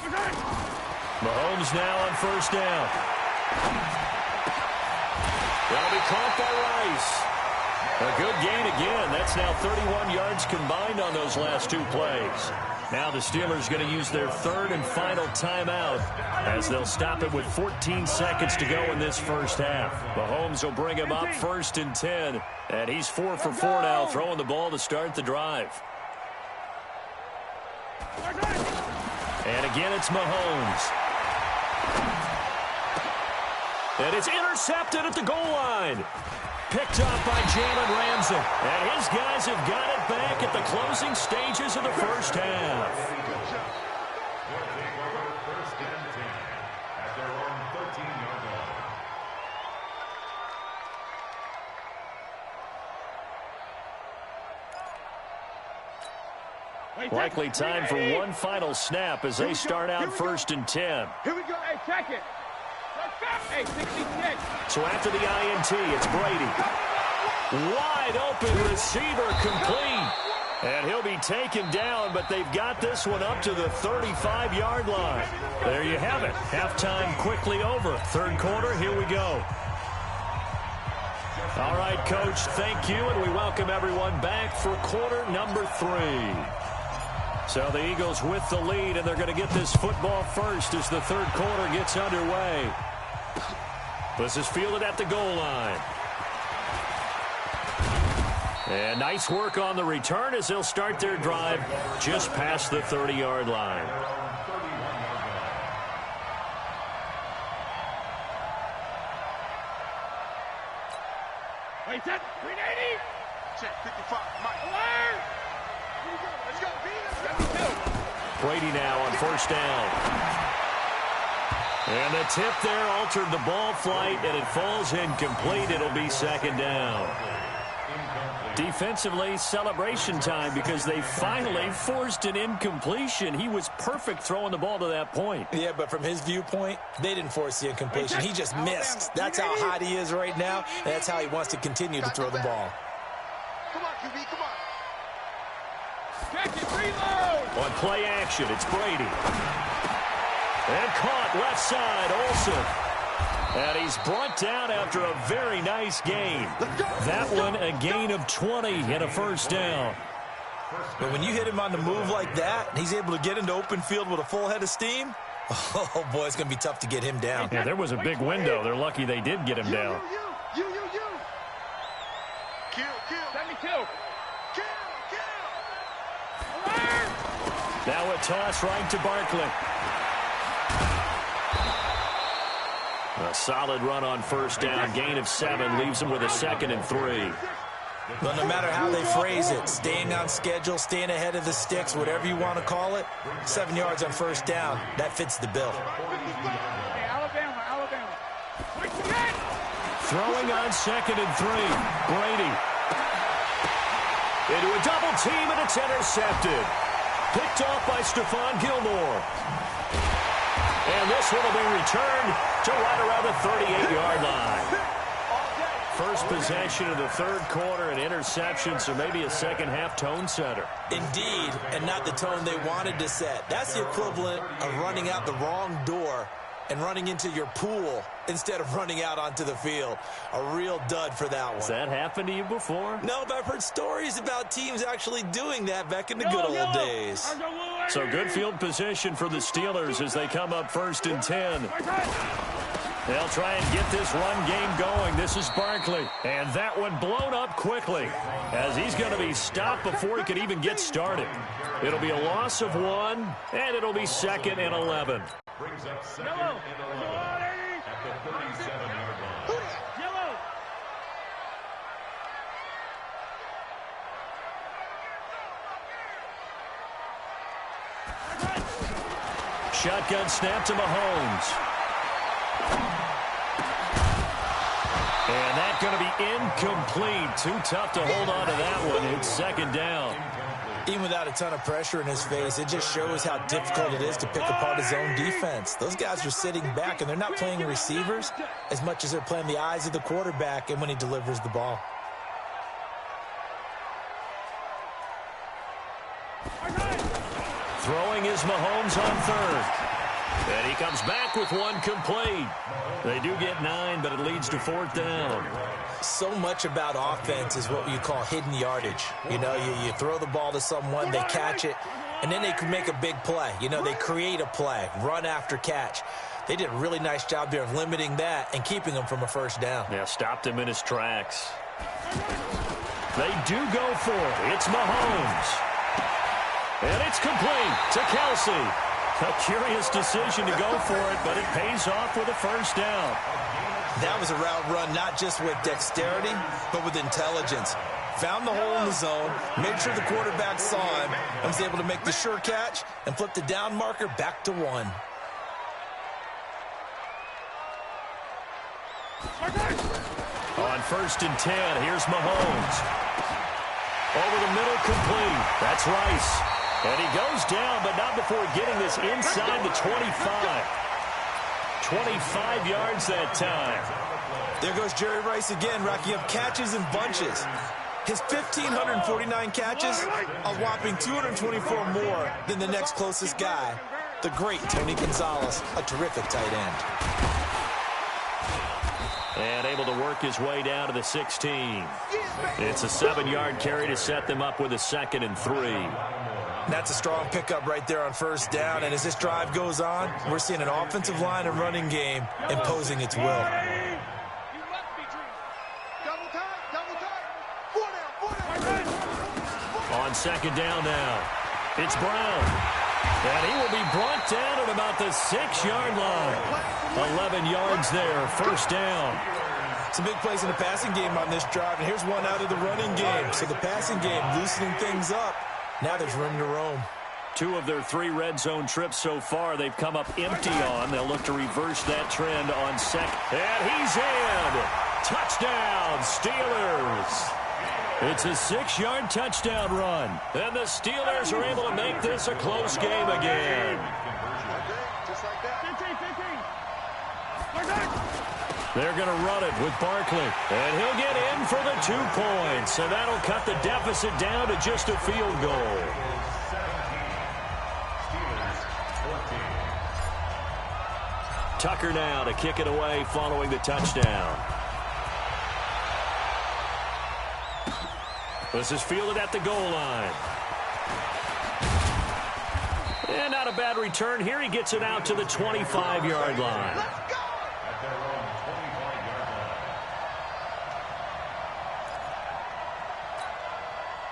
we go. Mahomes now on first down. That'll be caught by Rice. A good gain again. That's now 31 yards combined on those last 2 plays. Now the Steelers going to use their third and final timeout as they'll stop it with 14 seconds to go in this first half. Mahomes will bring him up 1st and 10, and he's 4 for 4 now, throwing the ball to start the drive. And again, it's Mahomes. And it's intercepted at the goal line. Picked up by Jalen Ramsey. And his guys have got it back at the closing stages of the first half. Likely time for one final snap as they start out 1st and 10. Here we go. Hey, check it. Hey, 66. So after the INT, it's Brady. Wide open receiver complete. And he'll be taken down, but they've got this one up to the 35-yard line. There you have it. Halftime quickly over. Third quarter, here we go. All right, Coach, thank you, and we welcome everyone back for quarter number 3. So the Eagles with the lead, and they're going to get this football first as the third quarter gets underway. This is fielded at the goal line. And nice work on the return as they'll start their drive just past the 30-yard line. Wait, set. 380. Check 55. Mike. Alert. Let's go, B. Brady now on first down. And the tip there altered the ball flight, and it falls incomplete. It'll be second down. Defensively, celebration time because they finally forced an incompletion. He was perfect throwing the ball to that point. Yeah, but from his viewpoint, they didn't force the incompletion. He just missed. That's how hot he is right now, and that's how he wants to continue to throw the ball. Come on, QB, come on. Check it. Reload. On play action, it's Brady. And caught left side, Olsen. And he's brought down after a very nice gain. That one, a gain of 20 and a first down. But when you hit him on the move like that, and he's able to get into open field with a full head of steam, oh, boy, it's going to be tough to get him down. Yeah, there was a big window. They're lucky they did get him down. You. Kill. 72. Kill. Alert. Now a toss right to Barkley. A solid run on first down. Gain of 7 leaves him with a 2nd and 3. But no matter how they phrase it, staying on schedule, staying ahead of the sticks, whatever you want to call it, 7 yards on first down, that fits the bill. Hey, Alabama. Throwing on 2nd and 3. Brady. Into a double team, and it's intercepted. Picked off by Stephon Gilmore. And this one will be returned to right around the 38-yard line. First possession of the third quarter, an interception, so maybe a second-half tone setter. Indeed, and not the tone they wanted to set. That's the equivalent of running out the wrong door and running into your pool instead of running out onto the field. A real dud for that one. Has that happened to you before? No, but I've heard stories about teams actually doing that back in the good old days. So good field position for the Steelers as they come up 1st and 10. They'll try and get this run game going. This is Barkley. And that one blown up quickly as he's going to be stopped before he could even get started. It'll be a loss of 1, and it'll be 2nd and 11. Brings up 2nd and 11 at the 37-yard line. Yellow. Shotgun snap to Mahomes. And that's going to be incomplete. Too tough to hold on to that one. It's 2nd down. Even without a ton of pressure in his face, it just shows how difficult it is to pick apart his own defense. Those guys are sitting back, and they're not playing receivers as much as they're playing the eyes of the quarterback and when he delivers the ball. Throwing is Mahomes on 3rd. And he comes back with 1 complete. They do get 9, but it leads to 4th down. So much about offense is what you call hidden yardage. You know, you throw the ball to someone, they catch it, and then they can make a big play. You know, they create a play, run after catch. They did a really nice job there of limiting that and keeping him from a 1st down. Yeah, stopped him in his tracks. They do go for it. It's Mahomes. And it's complete to Kelsey. A curious decision to go for it, but it pays off with a 1st down. That was a route run not just with dexterity, but with intelligence. Found the hole in the zone, made sure the quarterback saw him, and was able to make the sure catch and flip the down marker back to 1. On 1st and 10, here's Mahomes. Over the middle, complete. That's Rice. And he goes down, but not before getting this inside the 25. 25 yards that time. There goes Jerry Rice again, racking up catches in bunches. His 1,549 catches, a whopping 224 more than the next closest guy, the great Tony Gonzalez, a terrific tight end. And able to work his way down to the 16. It's a 7-yard carry to set them up with a 2nd and 3. That's a strong pickup right there on 1st down, and as this drive goes on, we're seeing an offensive line and running game imposing its will. On 2nd down now, it's Brown. And he will be brought down at about the 6-yard line. 11 yards there, 1st down. Some big plays in the passing game on this drive, and here's one out of the running game. So the passing game loosening things up. Now there's room to roam. 2 of their 3 red zone trips so far they've come up empty on. They'll look to reverse that trend on 2nd. And he's in. Touchdown, Steelers. It's a 6-yard touchdown run. And the Steelers are able to make this a close game again. They're going to run it with Barkley. And he'll get in for the 2 points. And that'll cut the deficit down to just a field goal. Tucker now to kick it away following the touchdown. This is fielded at the goal line. And not a bad return here. He gets it out to the 25-yard line.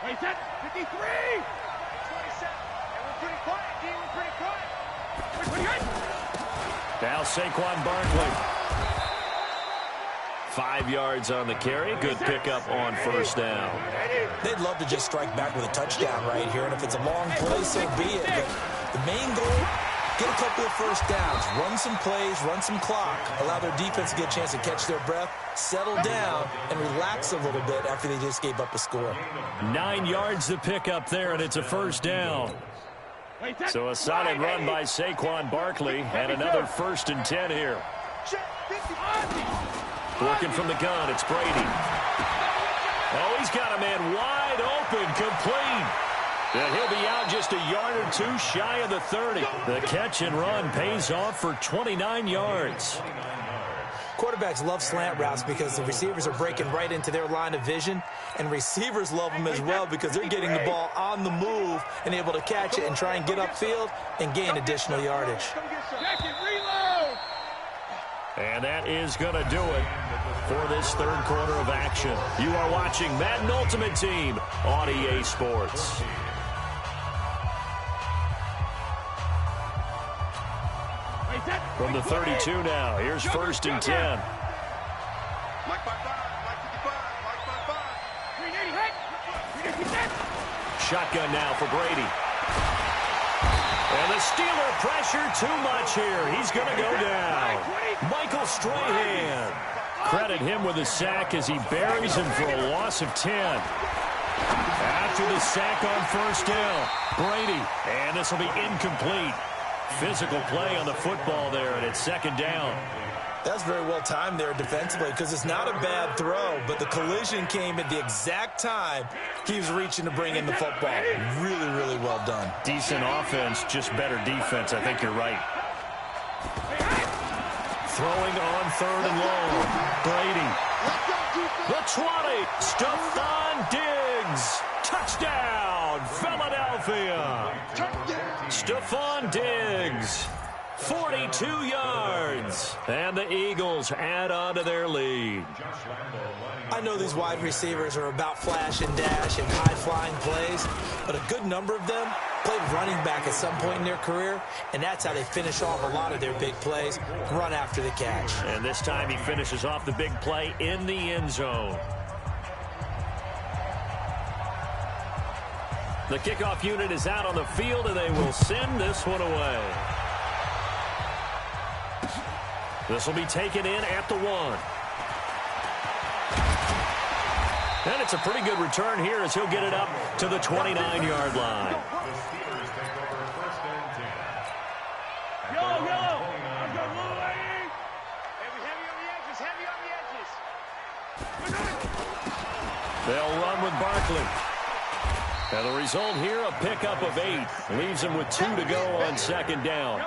Wait, set. 53. 27. And we're pretty quiet, D. We're pretty quiet. Now Saquon Barkley. 5 yards on the carry. Good pickup on 1st down. They'd love to just strike back with a touchdown right here, and if it's a long play, so be it. But the main goal, get a couple of 1st downs, run some plays, run some clock, allow their defense to get a chance to catch their breath, settle down, and relax a little bit after they just gave up a score. 9 yards to pick up there, and it's a 1st down. So a solid run by Saquon Barkley, and another 1st and 10 here. Working from the gun, it's Brady. Oh, he's got a man wide open, complete. And he'll be out just a yard or 2 shy of the 30. The catch and run pays off for 29 yards. Quarterbacks love slant routes because the receivers are breaking right into their line of vision, and receivers love them as well because they're getting the ball on the move and able to catch it and try and get upfield and gain additional yardage. And And that is going to do it for this third quarter of action. You are watching Madden Ultimate Team on EA Sports. From the 32 now, here's 1st and 10. Mike 5-5, Mike 55, Mike 5-5. Shotgun now for Brady. And the Steeler pressure too much here. He's going to go down. Michael Strahan. Credit him with a sack as he buries him for a loss of 10. After the sack on 1st down, Brady. And this will be incomplete. Physical play on the football there, and it's 2nd down. That's very well timed there defensively because it's not a bad throw, but the collision came at the exact time he was reaching to bring in the football. Really, really well done. Decent offense, just better defense. I think you're right. Throwing on 3rd and long. Brady. The 20. Stephon Diggs. Touchdown, Philadelphia. Stephon Diggs. 42 yards. And the Eagles add on to their lead. I know these wide receivers are about flash and dash and high-flying plays, but a good number of them played running back at some point in their career, and that's how they finish off a lot of their big plays, run after the catch. And this time he finishes off the big play in the end zone. The kickoff unit is out on the field, and they will send this one away. This will be taken in at the 1. And it's a pretty good return here as he'll get it up to the 29-yard line. They'll run with Barkley. And the result here, a pickup of 8. Leaves him with 2 to go on 2nd down.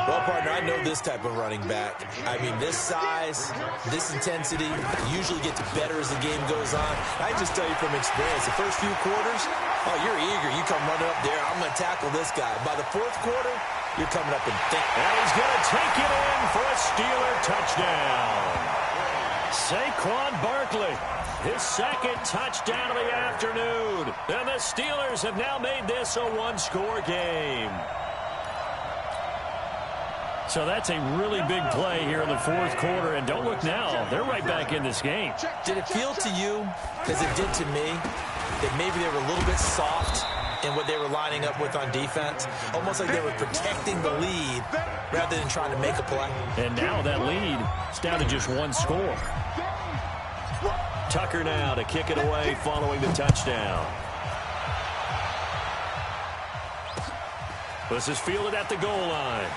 Well, partner, I know this type of running back. I mean, this size, this intensity usually gets better as the game goes on. I just tell you from experience, the first few quarters, oh, you're eager. You come running up there. I'm going to tackle this guy. By the 4th quarter, you're coming up and think. And he's going to take it in for a Steeler touchdown. Saquon Barkley. His 2nd touchdown of the afternoon. And the Steelers have now made this a 1-score game. So that's a really big play here in the 4th quarter. And don't look now. They're right back in this game. Did it feel to you, as it did to me, that maybe they were a little bit soft in what they were lining up with on defense? Almost like they were protecting the lead rather than trying to make a play. And now that lead is down to just 1 score. Tucker now to kick it away following the touchdown. This is fielded at the goal line.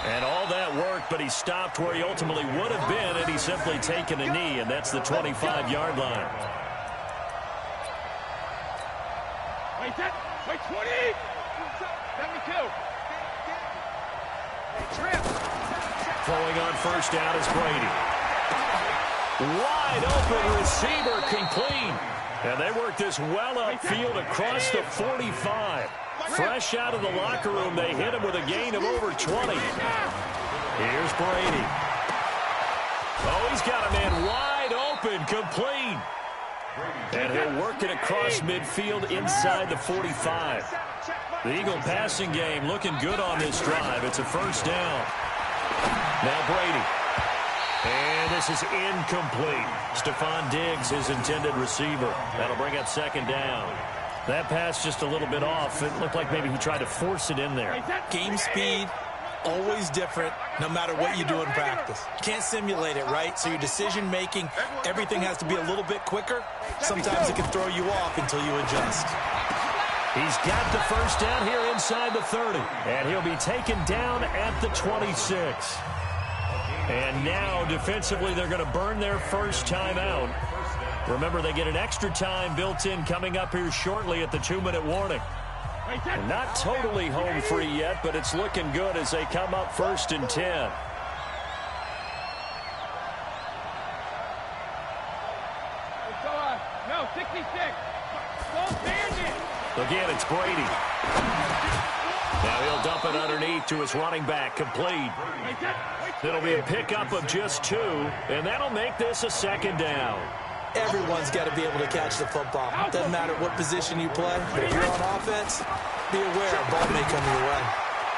And all that worked, but he stopped where he ultimately would have been had he simply taken a knee, and that's the 25-yard line. Wait, 20! 72! Throwing on 1st down is Brady. Wide open receiver complete. And they work this well upfield across the 45. Fresh out of the locker room, they hit him with a gain of over 20. Here's Brady. Oh, he's got a man wide open, complete. And he'll work it across midfield inside the 45. The Eagle passing game looking good on this drive. It's a 1st down. Now Brady. And this is incomplete. Stephon Diggs, his intended receiver. That'll bring up 2nd down. That pass just a little bit off. It looked like maybe he tried to force it in there. Game speed, always different, no matter what you do in practice. You can't simulate it, right? So your decision-making, everything has to be a little bit quicker. Sometimes it can throw you off until you adjust. He's got the 1st down here inside the 30. And he'll be taken down at the 26. And now, defensively, they're going to burn their 1st timeout. Remember, they get an extra time built in coming up here shortly at the 2-minute warning. And not totally home free yet, but it's looking good as they come up 1st and 10. No, 66. Don't stand it. Again, it's Brady. Now he'll dump it underneath. fake to his running back, complete. It'll be a pickup of just 2, and that'll make this a 2nd down. Everyone's got to be able to catch the football. Doesn't matter what position you play, but if you're on offense, be aware a ball may come your way.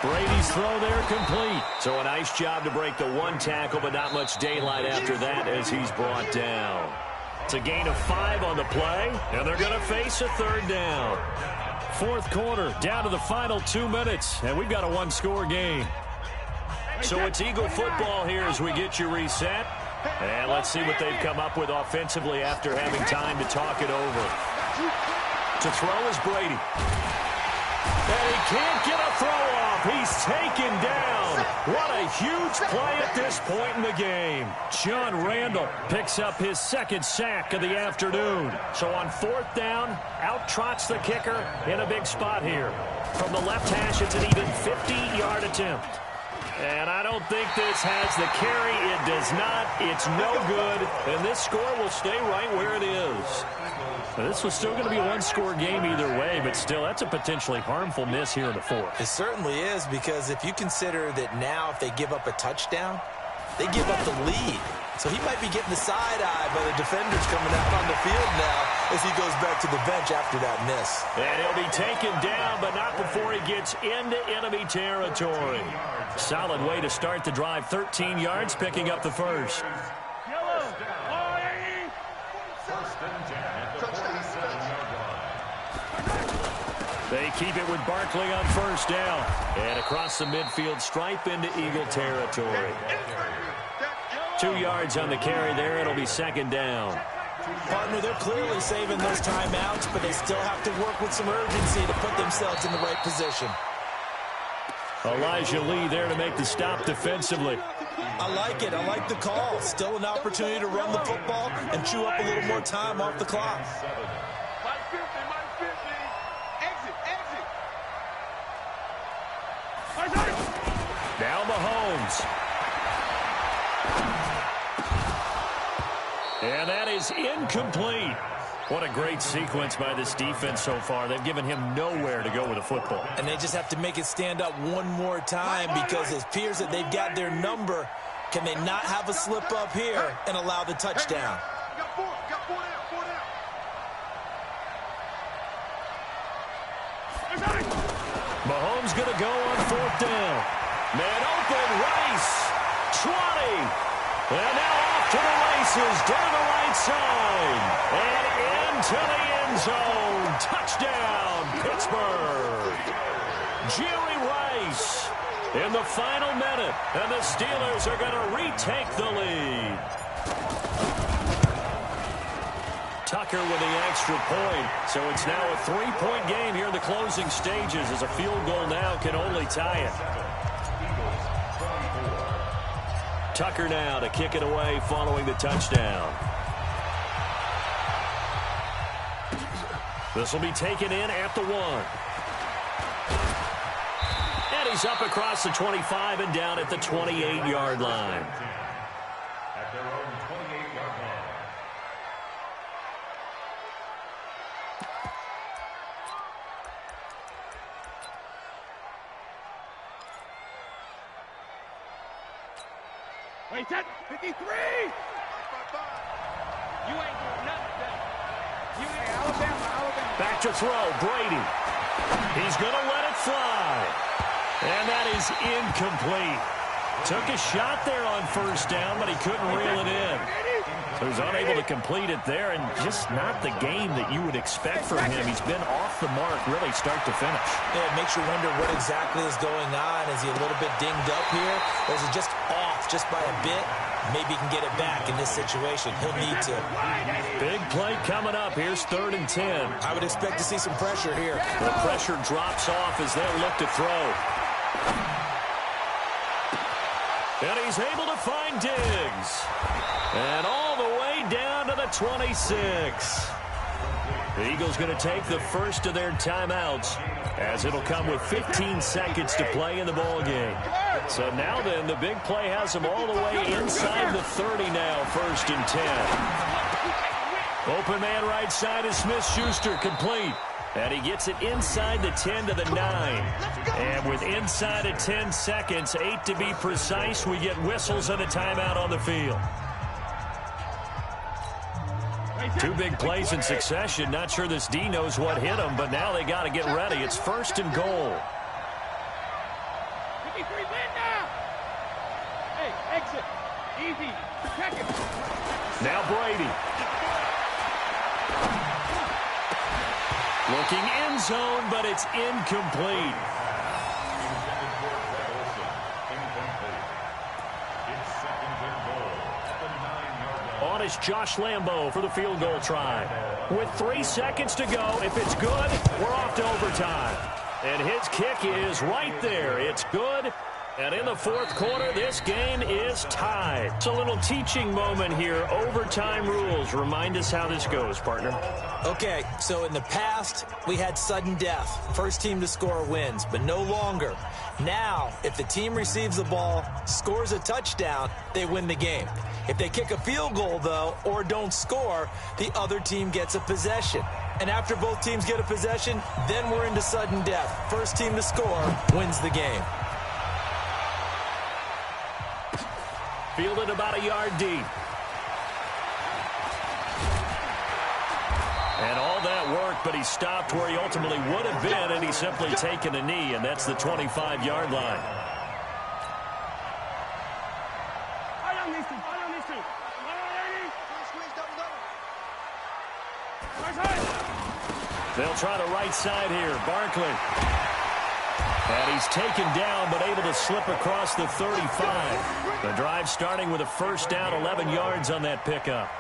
Brady's throw there complete. So a nice job to break the 1 tackle, but not much daylight after that as he's brought down. It's a gain of 5 on the play, and they're going to face a 3rd down. 4th quarter, down to the final 2 minutes, and we've got a 1-score game. So it's Eagle football here as we get you reset. And let's see what they've come up with offensively after having time to talk it over. To throw is Brady. And he can't get a throw off. He's taken down. What a huge play at this point in the game. John Randall picks up his 2nd sack of the afternoon. So on 4th down, out trots the kicker in a big spot here. From the left hash, it's an even 50-yard attempt. And I don't think this has the carry. It does not. It's no good. And this score will stay right where it is. Now, this was still going to be a 1-score game either way, but still, that's a potentially harmful miss here in the 4th. It certainly is, because if you consider that now if they give up a touchdown, they give up the lead. So he might be getting the side-eye by the defenders coming out on the field now as he goes back to the bench after that miss. And he'll be taken down, but not before he gets into enemy territory. Solid way to start the drive. 13 yards, picking up the 1st. They keep it with Barkley on 1st down. And across the midfield stripe into Eagle territory. 2 yards on the carry there. It'll be 2nd down. Partner, they're clearly saving those timeouts, but they still have to work with some urgency to put themselves in the right position. Elijah Lee there to make the stop defensively. I like it. I like the call. Still an opportunity to run the football and chew up a little more time off the clock. Now Mahomes. And that is incomplete. What a great sequence by this defense so far. They've given him nowhere to go with the football. And they just have to make it stand up one more time, because it appears that they've got their number. Can they not have a slip up here and allow the touchdown? Mahomes going to go on 4th down. Man open, Rice. 20. And now off to the races, down the right side. And into the end zone. Touchdown, Pittsburgh. Jerry Rice in the final minute. And the Steelers are going to retake the lead. Tucker with the extra point. So it's now a 3-point game here in the closing stages, as a field goal now can only tie it. Tucker now to kick it away following the touchdown. This will be taken in at the 1. And he's up across the 25 and down at the 28-yard line. At their own 28-yard line. Wait, 53! You ain't doing nothing. You ain't Alabama. Back to throw, Brady. He's going to let it fly. And that is incomplete. Took a shot there on 1st down, but he couldn't reel it in. So he's unable to complete it there, and just not the game that you would expect from him. He's been off the mark, really, start to finish. Yeah, it makes you wonder what exactly is going on. Is he a little bit dinged up here, or is it just off just by a bit? Maybe he can get it back in this situation. He'll need to. Big play coming up. Here's 3rd and 10. I would expect to see some pressure here. The pressure drops off as they'll look to throw. And he's able to find Diggs. And all the way down to the 26. The Eagles going to take the first of their timeouts, as it'll come with 15 seconds to play in the ball game. So now then, the big play has them all the way inside the 30 now, 1st and 10. Open man right side is Smith-Schuster, complete. And he gets it inside the 10 to the 9. And with inside of 10 seconds, 8 to be precise, we get whistles and a timeout on the field. Two big plays in succession. Not sure this D knows what hit him, but now they got to get ready. It's 1st and goal. Hey, exit. Easy. Check it. Now Brady. Looking end zone, but it's incomplete. On is Josh Lambo for the field goal try. With 3 seconds to go, if it's good, we're off to overtime. And his kick is right there. It's good. And in the 4th quarter, this game is tied. It's a little teaching moment here. Overtime rules. Remind us how this goes, partner. Okay, so in the past, we had sudden death. First team to score wins, but no longer. Now, if the team receives the ball, scores a touchdown, they win the game. If they kick a field goal, though, or don't score, the other team gets a possession. And after both teams get a possession, then we're into sudden death. First team to score wins the game. Fielded about a yard deep. And all that work, but he stopped where he ultimately would have been, and he's simply taken a knee, and that's the 25-yard line. They'll try the right side here. Barkley. And he's taken down, but able to slip across the 35. The drive starting with a first down, 11 yards on that pickup.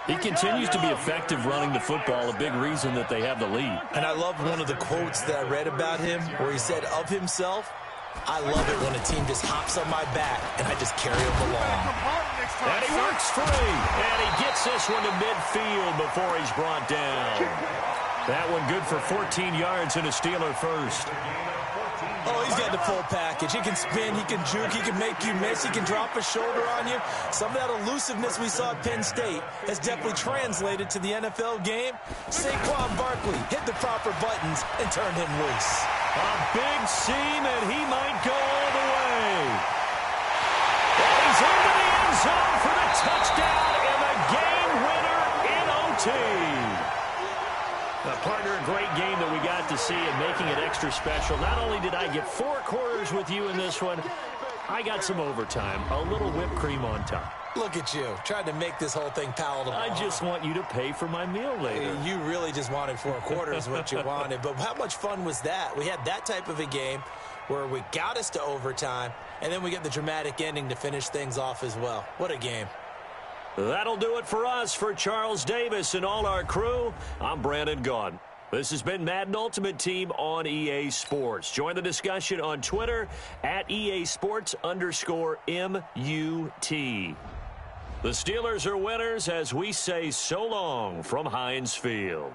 He continues to be effective running the football, a big reason that they have the lead. And I love one of the quotes that I read about him where he said of himself, "I love it when a team just hops on my back and I just carry them along." And he works free. And he gets this one to midfield before he's brought down. That one good for 14 yards and a Steeler first. Oh, he's got the full package. He can spin, he can juke, he can make you miss, he can drop a shoulder on you. Some of that elusiveness we saw at Penn State has definitely translated to the NFL game. Saquon Barkley hit the proper buttons and turned him loose. A big seam, and he might go all the way. And he's into the end zone for the touchdown and the game winner in OT. Partner, a great game that we got to see and making it extra special. Not only did I get 4 quarters with you in this one, I got some overtime, a little whipped cream on top. Look at you, trying to make this whole thing palatable. I just want you to pay for my meal later. You really just wanted 4 quarters what you wanted, but how much fun was that? We had that type of a game where we got us to overtime, and then we get the dramatic ending to finish things off as well. What a game. That'll do it for us. For Charles Davis and all our crew, I'm Brandon Gaudin. This has been Madden Ultimate Team on EA Sports. Join the discussion on Twitter at EA Sports_MUT. The Steelers are winners as we say so long from Heinz Field.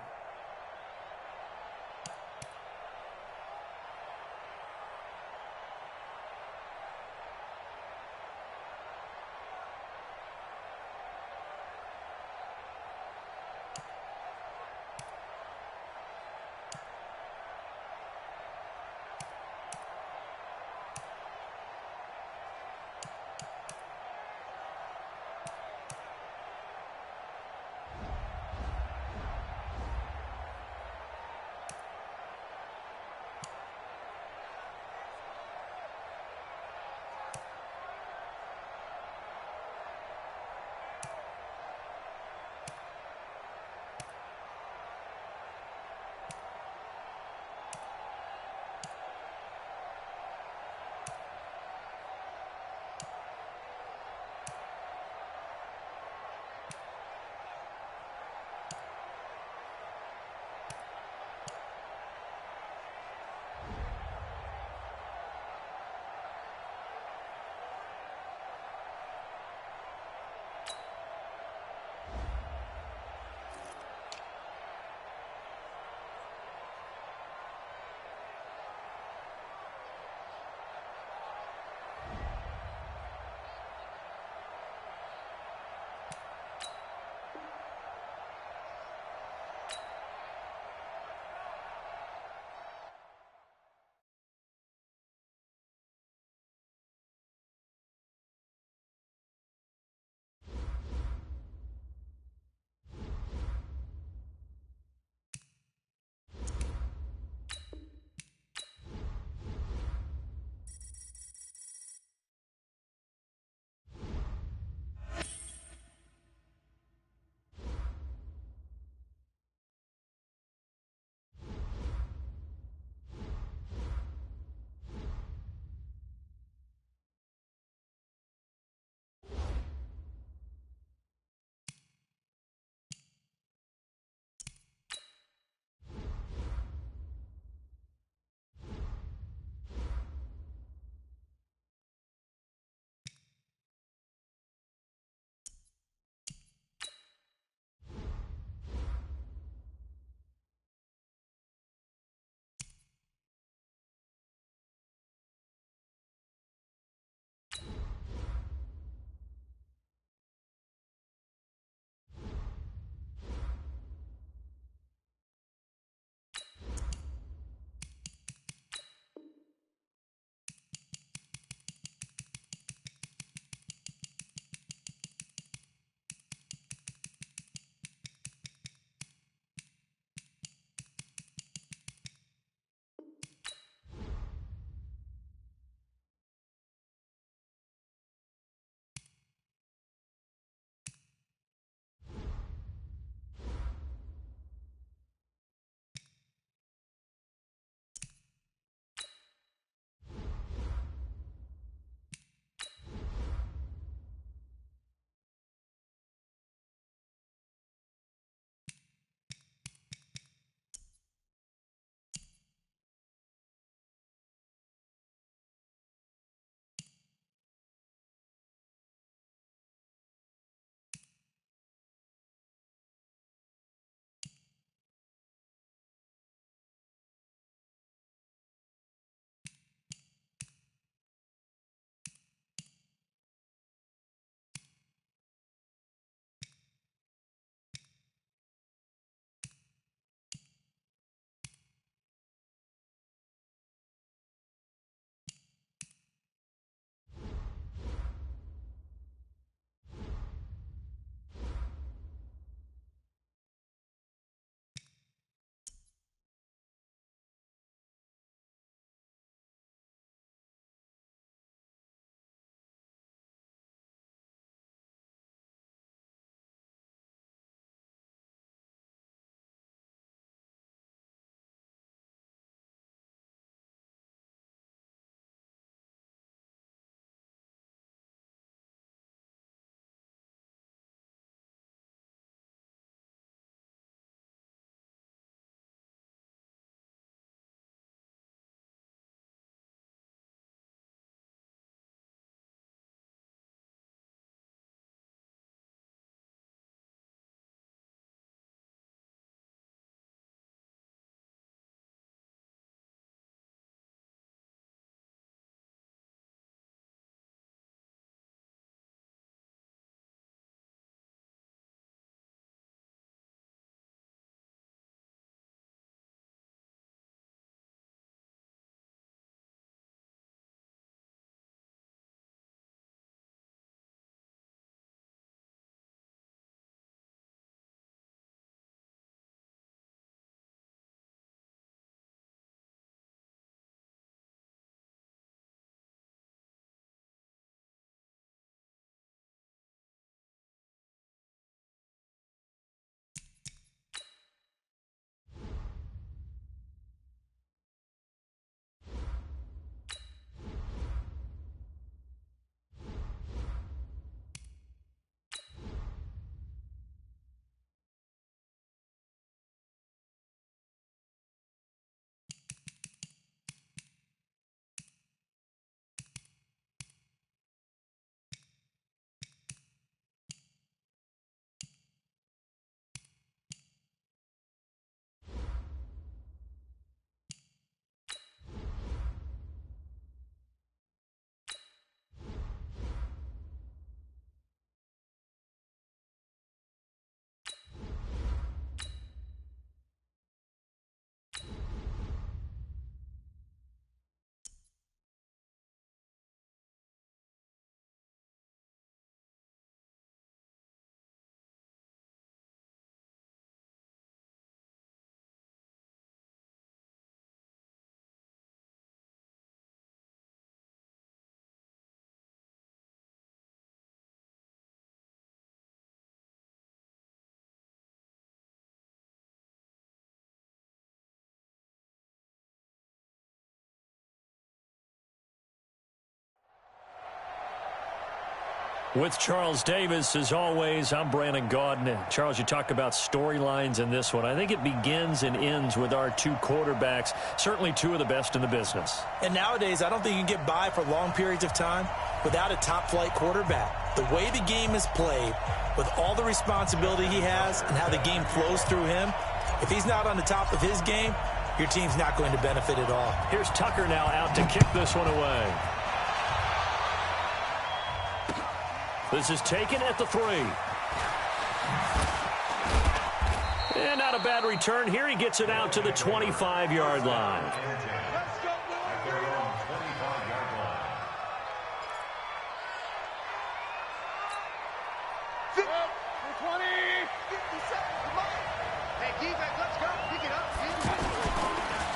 With Charles Davis, as always, I'm Brandon Gaudin. Charles, you talk about storylines in this one. I think it begins and ends with our two quarterbacks, certainly two of the best in the business. And nowadays, I don't think you can get by for long periods of time without a top-flight quarterback. The way the game is played, with all the responsibility he has and how the game flows through him, if he's not on the top of his game, your team's not going to benefit at all. Here's Tucker now out to kick this one away. This is taken at the 3. And not a bad return. Here he gets it out to the 25-yard line. Let's go, Hey, defense, let's go. Pick it up.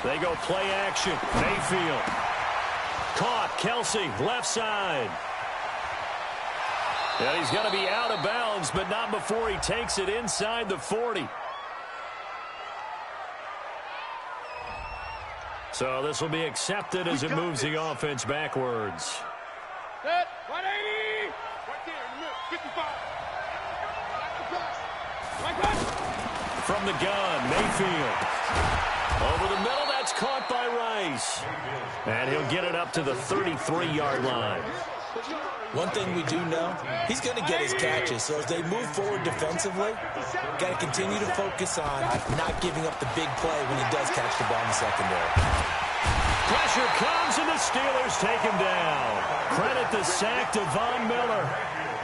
They go play action. Mayfield. Caught. Kelsey, left side. And he's going to be out of bounds, but not before he takes it inside the 40. So this will be accepted as it moves the offense backwards. Set, 180. Right there in the middle, 55. From the gun, Mayfield. Over the middle, that's caught by Rice. And he'll get it up to the 33-yard line. One thing we do know, he's going to get his catches. So as they move forward defensively, got to continue to focus on not giving up the big play when he does catch the ball in the secondary. Pressure comes, and the Steelers take him down. Credit the sack to Von Miller.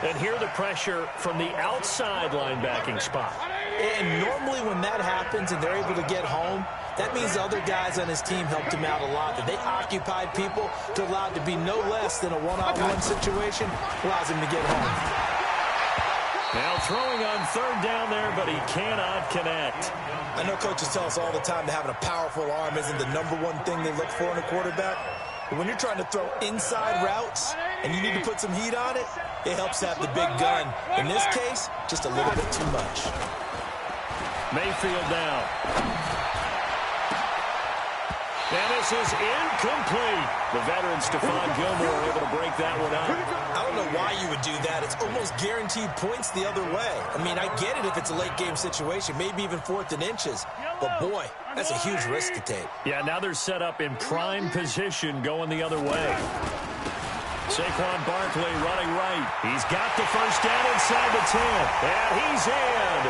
And here the pressure from the outside linebacking spot. And normally when that happens and they're able to get home, that means other guys on his team helped him out a lot. That they occupied people to allow it to be no less than a one-on-one situation, allows him to get home. Now throwing on third down there, but he cannot connect. I know coaches tell us all the time that having a powerful arm isn't the number one thing they look for in a quarterback. But when you're trying to throw inside routes and you need to put some heat on it, it helps have the big gun. In this case, just a little bit too much. Mayfield down. And this is incomplete. The veteran Stephon Gilmore able to break that one up. I don't know why you would do that. It's almost guaranteed points the other way. I mean, I get it if it's a late game situation, maybe even 4th and inches. But boy, that's a huge risk to take. Yeah, now they're set up in prime position going the other way. Saquon Barkley running right. He's got the first down inside the 10. And he's in.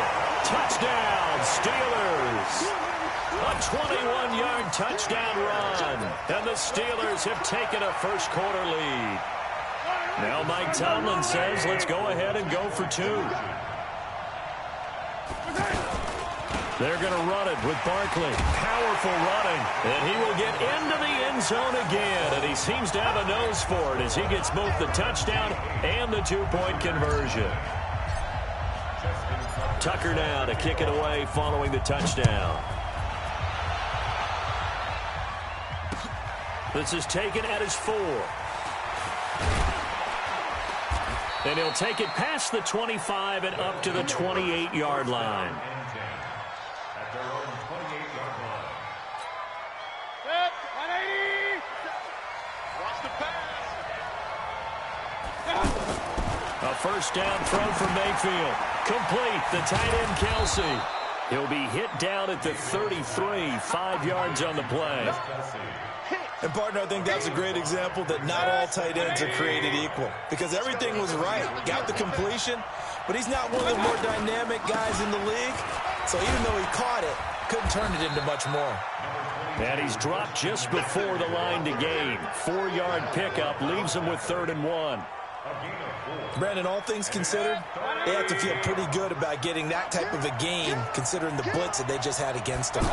Touchdown, Steelers. A 21-yard touchdown run. And the Steelers have taken a first-quarter lead. Now Mike Tomlin says, let's go ahead and go for 2. They're going to run it with Barkley. Powerful running. And he will get into the end zone again. And he seems to have a nose for it as he gets both the touchdown and the 2-point conversion. Tucker now to kick it away following the touchdown. This is taken at his 4. And he'll take it past the 25 and up to the 28-yard line. At their own 28-yard line. Set, 180. Watch the pass. A first down throw from Mayfield. Complete. The tight end, Kelsey. He'll be hit down at the 33, 5 yards on the play. And, partner, I think that's a great example that not all tight ends are created equal. Because everything was right. Got the completion, but he's not one of the more dynamic guys in the league. So even though he caught it, couldn't turn it into much more. And he's dropped just before the line to gain. 4-yard pickup leaves him with 3rd and 1. Brandon, all things considered, they have to feel pretty good about getting that type of a gain, considering the blitz that they just had against them.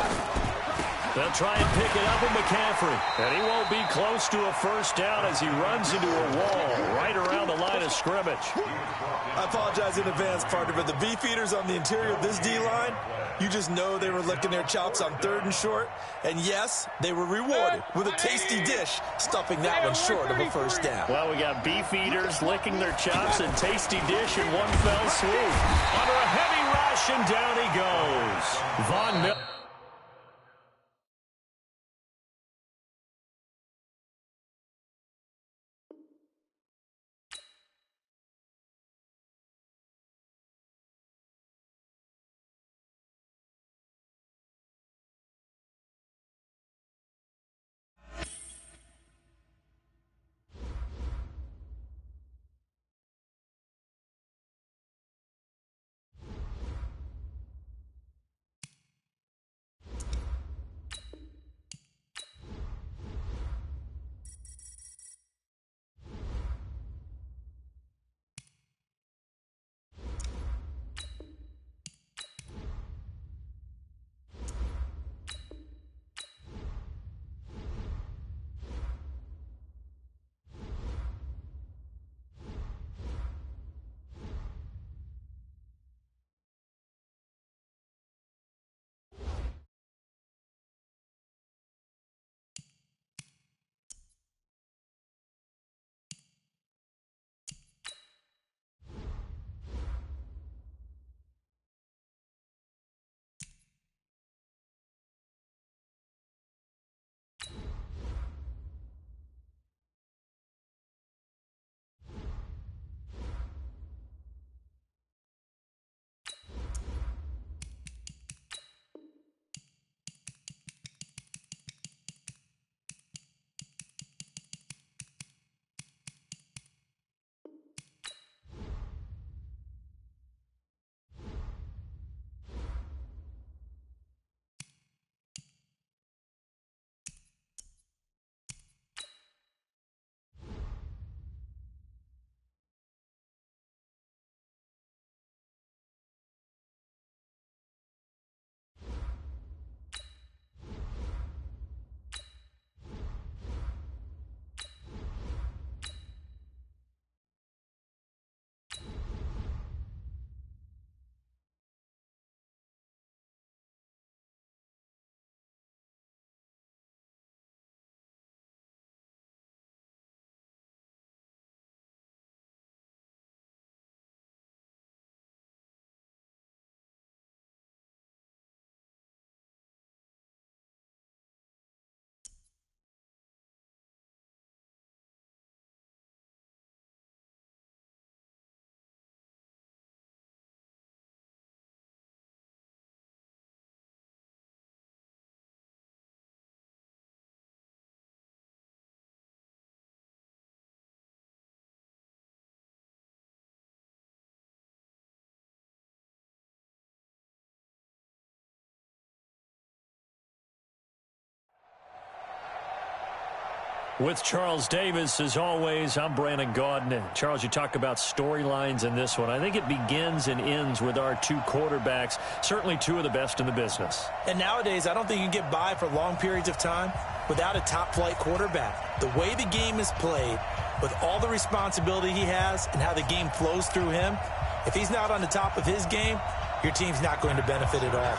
They'll try and pick it up with McCaffrey. And he won't be close to a first down as he runs into a wall right around the line of scrimmage. I apologize in advance, partner, but the beefeaters on the interior of this D-line, you just know they were licking their chops on 3rd and short. And yes, they were rewarded with a tasty dish, stuffing that one short of a first down. Well, we got beefeaters licking their chops and tasty dish in one fell swoop. Under a heavy rush, and down he goes. Von Miller. With Charles Davis, as always, I'm Brandon Gaudin. Charles, you talk about storylines in this one. I think it begins and ends with our two quarterbacks, certainly two of the best in the business. And nowadays, I don't think you can get by for long periods of time without a top-flight quarterback. The way the game is played, with all the responsibility he has and how the game flows through him, if he's not on the top of his game, your team's not going to benefit at all.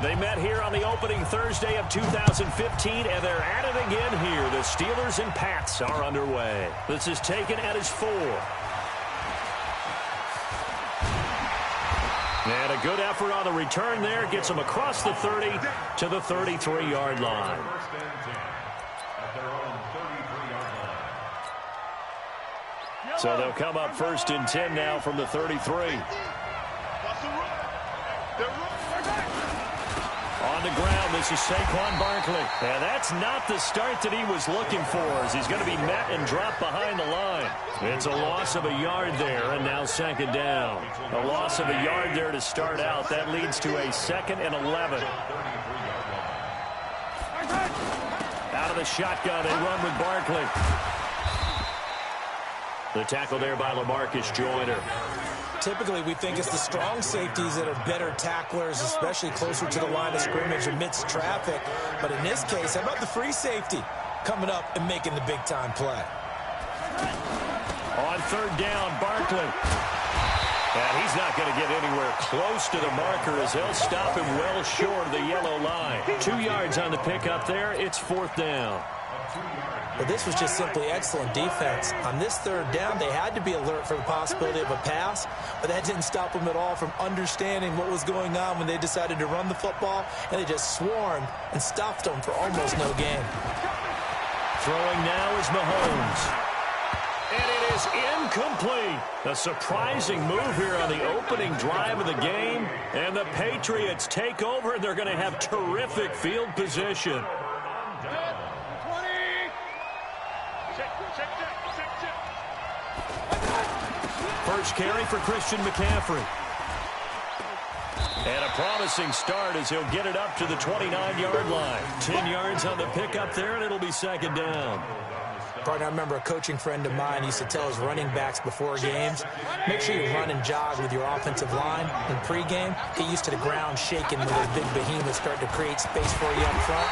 They met here on the opening Thursday of 2015, and they're at it again here. The Steelers and Pats are underway. This is taken at his 4. And a good effort on the return there. Gets them across the 30 to the 33-yard line. So they'll come up 1st and 10 now from the 33. On the ground, this is Saquon Barkley. And that's not the start that he was looking for, as he's going to be met and dropped behind the line. It's a loss of a yard there, and now 2nd down. A loss of a yard there to start out. That leads to a 2nd and 11. Out of the shotgun, they run with Barkley. The tackle there by LaMarcus Joyner. Typically, we think it's the strong safeties that are better tacklers, especially closer to the line of scrimmage amidst traffic. But in this case, how about the free safety coming up and making the big-time play? On 3rd down, Barkley. And he's not going to get anywhere close to the marker, as they'll stop him well short of the yellow line. 2 yards on the pickup there. It's 4th down. But this was just simply excellent defense. On this 3rd down, they had to be alert for the possibility of a pass, but that didn't stop them at all from understanding what was going on when they decided to run the football, and they just swarmed and stopped them for almost no gain. Throwing now is Mahomes. And it is incomplete. A surprising move here on the opening drive of the game, and the Patriots take over, and they're going to have terrific field position. First carry for Christian McCaffrey. And a promising start as he'll get it up to the 29-yard line. 10 yards on the pickup there, and it'll be 2nd down. Partner, I remember a coaching friend of mine used to tell his running backs before games, make sure you run and jog with your offensive line in pregame. Get used to the ground shaking when those big behemoths start to create space for you up front.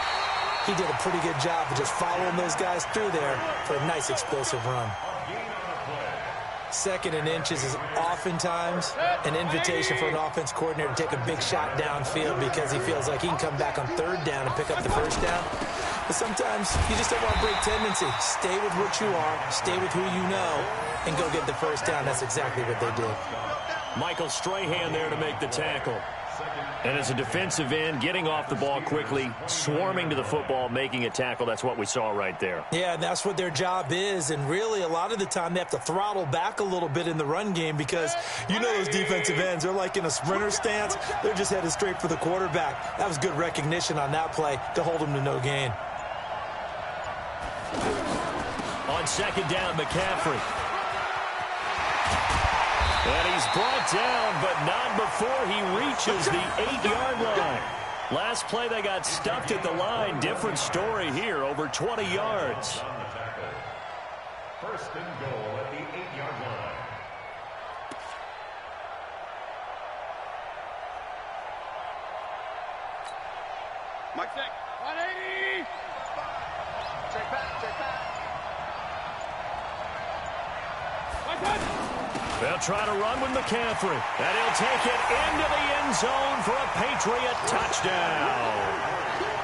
He did a pretty good job of just following those guys through there for a nice explosive run. 2nd and inches is oftentimes an invitation for an offense coordinator to take a big shot downfield because he feels like he can come back on 3rd down and pick up the 1st down. But sometimes you just don't want to break tendency. Stay with what you are, stay with who you know, and go get the 1st down. That's exactly what they did. Michael Strahan there to make the tackle. And as a defensive end, getting off the ball quickly, swarming to the football, making a tackle, that's what we saw right there. Yeah, and that's what their job is. And really, a lot of the time, they have to throttle back a little bit in the run game because you know those defensive ends, they're like in a sprinter stance. They're just headed straight for the quarterback. That was good recognition on that play to hold them to no gain. On 2nd down, McCaffrey. And he's brought down, but not before he reaches the 8-yard line. Last play, they got stuffed at the line. Different story here, over 20 yards. 1st and goal at the 8-yard line. Mike Vick. 180. Check back, check back. They'll try to run with McCaffrey. And he'll take it into the end zone for a Patriot touchdown.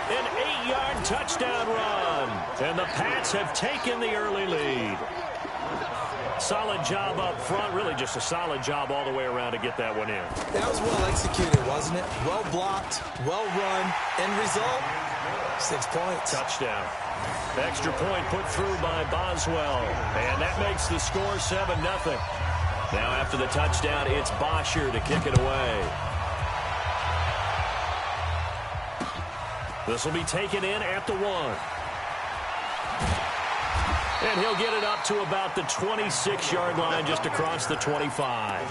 An 8-yard touchdown run. And the Pats have taken the early lead. Solid job up front. Really just a solid job all the way around to get that one in. That was well executed, wasn't it? Well blocked, well run. End result, 6 points. Touchdown. Extra point put through by Boswell. And that makes the score 7-0. Now after the touchdown, it's Bosher to kick it away. This will be taken in at the 1. And he'll get it up to about the 26-yard line, just across the 25.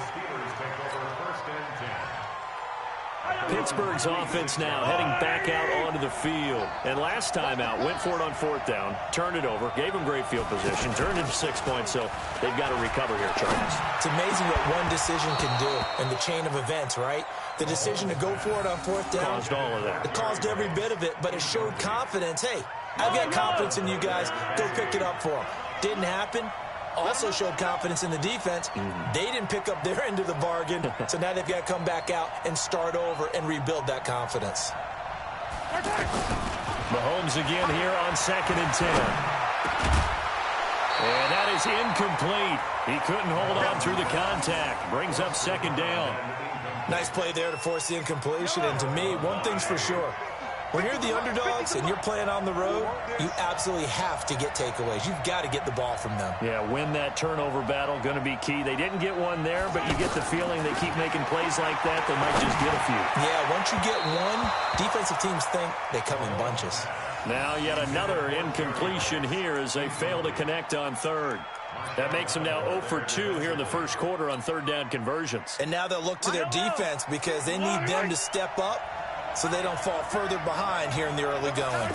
Pittsburgh's offense now heading back out onto the field. And last time out, went for it on 4th down, turned it over, gave them great field position, turned into 6 points, so they've got to recover here, Charles. It's amazing what one decision can do in the chain of events, right? The decision to go for it on 4th down. Caused all of that. It caused every bit of it, but it showed confidence. Hey, I've got confidence in you guys. Go pick it up for them. Didn't happen. Also showed confidence in the defense. They didn't pick up their end of the bargain, so now they've got to come back out and start over and rebuild that confidence. Mahomes again here on 2nd and 10. And that is incomplete. He couldn't hold on through the contact. Brings up 2nd down. Nice play there to force the incompletion, and to me, one thing's for sure. When you're the underdogs and you're playing on the road, you absolutely have to get takeaways. You've got to get the ball from them. Yeah, win that turnover battle, going to be key. They didn't get one there, but you get the feeling they keep making plays like that, they might just get a few. Yeah, once you get one, defensive teams think they come in bunches. Now yet another incompletion here as they fail to connect on 3rd. That makes them now 0 for 2 here in the first quarter on 3rd down conversions. And now they'll look to their defense because they need them to step up so they don't fall further behind here in the early going.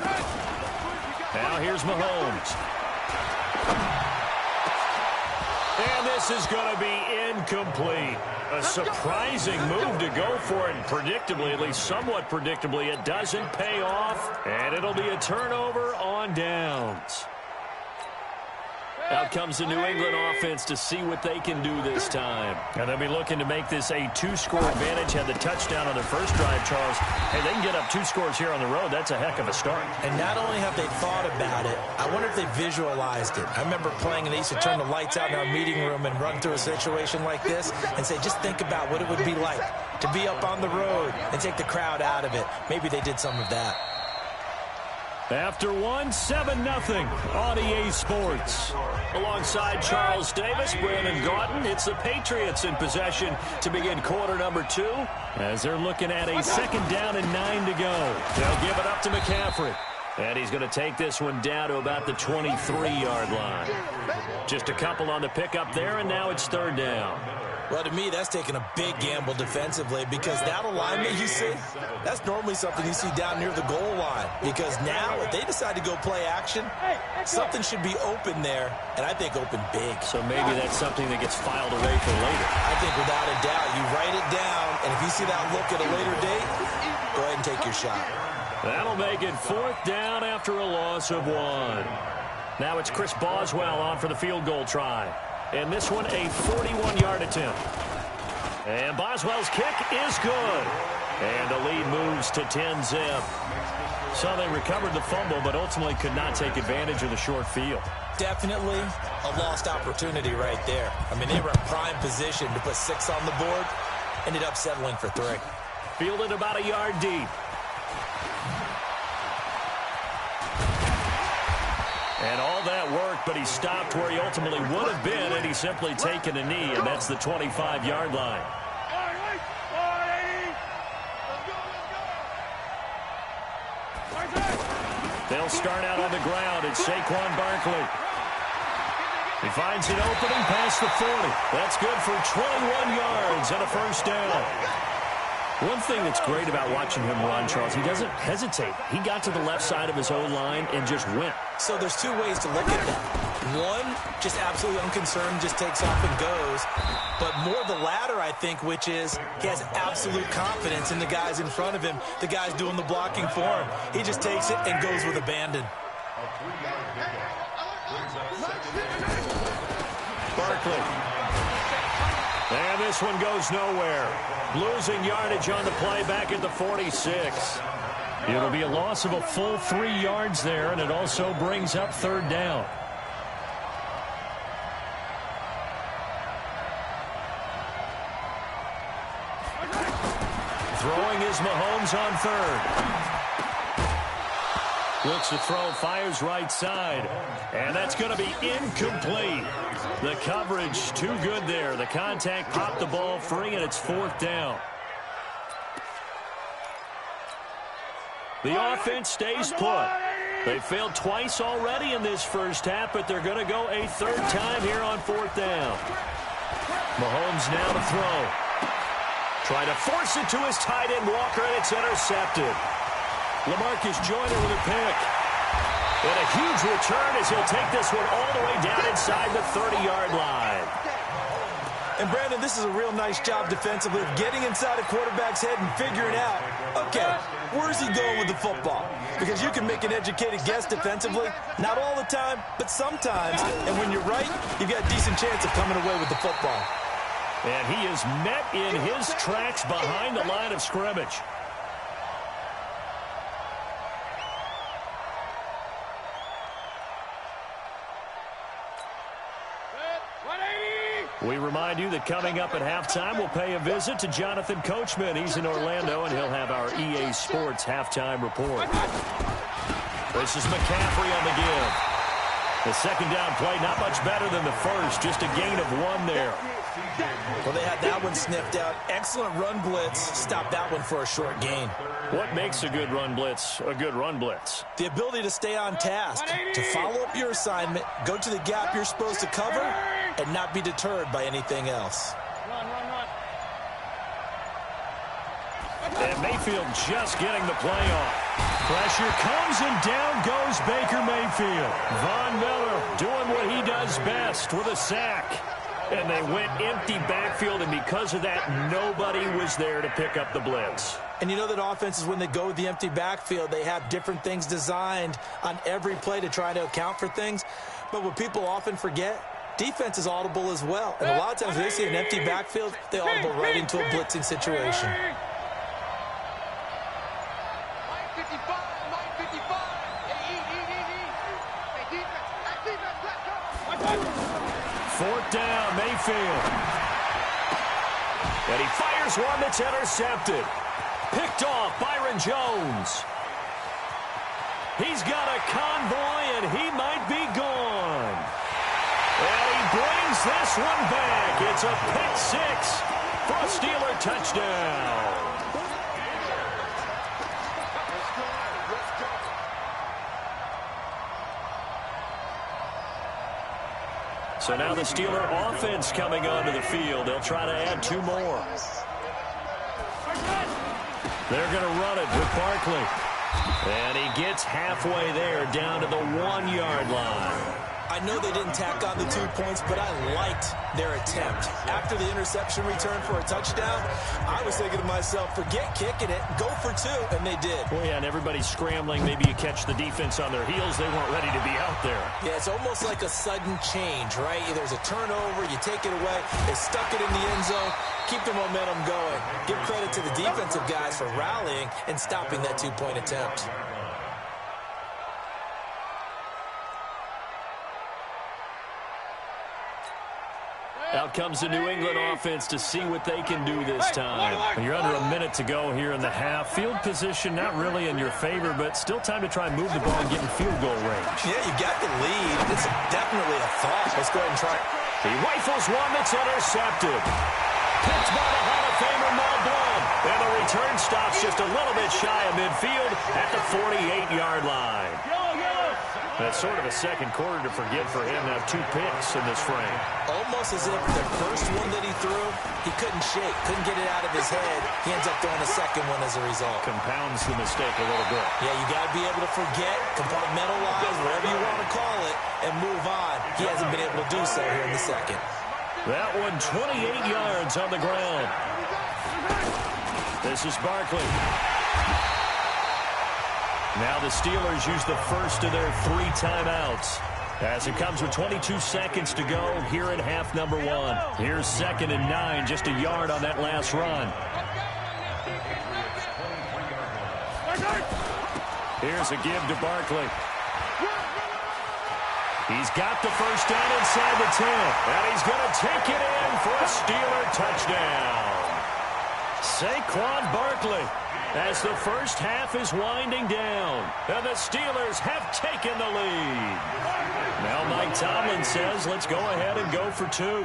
Now here's Mahomes. And this is going to be incomplete. A surprising move to go for it. Predictably, at least somewhat predictably, it doesn't pay off. And it'll be a turnover on downs. Out comes the New England offense to see what they can do this time. And they'll be looking to make this a 2-score advantage. Had the touchdown on their first drive, Charles. Hey, they can get up 2 scores here on the road. That's a heck of a start. And not only have they thought about it, I wonder if they visualized it. I remember playing, and they used to turn the lights out in our meeting room and run through a situation like this and say, just think about what it would be like to be up on the road and take the crowd out of it. Maybe they did some of that. After 1, 7-0 on EA Sports. Alongside Charles Davis, Brandon Gaudin, it's the Patriots in possession to begin quarter number 2 as they're looking at a 2nd down and 9 to go. They'll give it up to McCaffrey. And he's going to take this one down to about the 23-yard line. Just a couple on the pickup there, and now it's 3rd down. Well, to me, that's taking a big gamble defensively because that alignment you see, that's normally something you see down near the goal line. Because now, if they decide to go play action, something should be open there, and I think open big. So maybe that's something that gets filed away for later. I think without a doubt, you write it down, and if you see that look at a later date, go ahead and take your shot. That'll make it 4th down after a loss of 1. Now it's Chris Boswell on for the field goal try. And this one, a 41-yard attempt. And Boswell's kick is good. And the lead moves to 10-zip. So they recovered the fumble, but ultimately could not take advantage of the short field. Definitely a lost opportunity right there. I mean, they were in prime position to put 6 on the board. Ended up settling for 3. Fielded about a yard deep. And all that worked, but he stopped where he ultimately would have been had he simply taken a knee, and that's the 25-yard line. They'll start out on the ground. It's Saquon Barkley. He finds an opening past the 40. That's good for 21 yards and a 1st down. One thing that's great about watching him run, Charles, he doesn't hesitate. He got to the left side of his O-line and just went. So there's 2 ways to look at that. One, just absolutely unconcerned, just takes off and goes. But more the latter, I think, which is he has absolute confidence in the guys in front of him, the guys doing the blocking for him. He just takes it and goes with abandon. Barkley. And this one goes nowhere. Losing yardage on the play back at the 46. It'll be a loss of a full 3 yards there, and it also brings up 3rd down. Throwing is Mahomes on 3rd. Looks to throw, fires right side. And that's going to be incomplete. The coverage too good there. The contact popped the ball free, and it's 4th down. The offense stays put. They failed twice already in this first half, but they're going to go a 3rd time here on 4th down. Mahomes now to throw. Trying to force it to his tight end, Walker, and it's intercepted. LaMarcus Joyner with a pick. And a huge return as he'll take this one all the way down inside the 30-yard line. And, Brandon, this is a real nice job defensively of getting inside a quarterback's head and figuring out, okay, where's he going with the football? Because you can make an educated guess defensively, not all the time, but sometimes. And when you're right, you've got a decent chance of coming away with the football. And he is met in his tracks behind the line of scrimmage. We remind you that coming up at halftime, we'll pay a visit to Jonathan Coachman. He's in Orlando, and he'll have our EA Sports halftime report. This is McCaffrey on the give. The second down play, not much better than the first, just a gain of 1 there. Well, they had that one sniffed out. Excellent run blitz. Stopped that one for a short gain. What makes a good run blitz a good run blitz? The ability to stay on task, to follow up your assignment, go to the gap you're supposed to cover, and not be deterred by anything else. Run. And Mayfield just getting the play off. Pressure comes and down goes Baker Mayfield. Von Miller doing what he does best with a sack. And they went empty backfield, and because of that, nobody was there to pick up the blitz. And you know that offenses, when they go with the empty backfield, they have different things designed on every play to try to account for things. But what people often forget, defense is audible as well. And a lot of times when they see an empty backfield, they audible right into a blitzing situation. Fourth down, Mayfield. And he fires one that's intercepted. Picked off, Byron Jones. He's got a convoy, and he might be gone. And he brings this one back. It's a pick six for a Steeler touchdown. So now the Steeler offense coming onto the field. They'll try to add 2 more. They're going to run it with Barkley. And he gets halfway there, down to the 1-yard line. I know they didn't tack on the 2 points, but I liked their attempt. After the interception return for a touchdown, I was thinking to myself, forget kicking it, go for 2, and they did. Well, yeah, and everybody's scrambling. Maybe you catch the defense on their heels. They weren't ready to be out there. Yeah, it's almost like a sudden change, right? There's a turnover, you take it away, they stuck it in the end zone, keep the momentum going. Give credit to the defensive guys for rallying and stopping that 2-point attempt. Out comes the New England offense to see what they can do this time. You're under a minute to go here in the half. Field position not really in your favor, but still time to try and move the ball and get in field goal range. Yeah, you got the lead. It's definitely a thought. Let's go ahead and try it. He rifles one that's intercepted. Picked by the Hall of Famer Mal Blount. And the return stops just a little bit shy of midfield at the 48-yard line. That's sort of a second quarter to forget for him to have 2 picks in this frame. Almost as if the first one that he threw, he couldn't shake, couldn't get it out of his head. He ends up throwing a second one as a result. Compounds the mistake a little bit. Yeah, you got to be able to forget, compartmentalize, whatever you want to call it, and move on. He hasn't been able to do so here in the second. That one 28 yards on the ground. This is Barkley. Now the Steelers use the first of their 3 timeouts as it comes with 22 seconds to go here in half number 1. Here's 2nd and 9, just a yard on that last run. Here's a give to Barkley. He's got the first down inside the 10, and he's going to take it in for a Steeler touchdown. Saquon Barkley, as the first half is winding down, and the Steelers have taken the lead. Now Mike Tomlin says, let's go ahead and go for 2.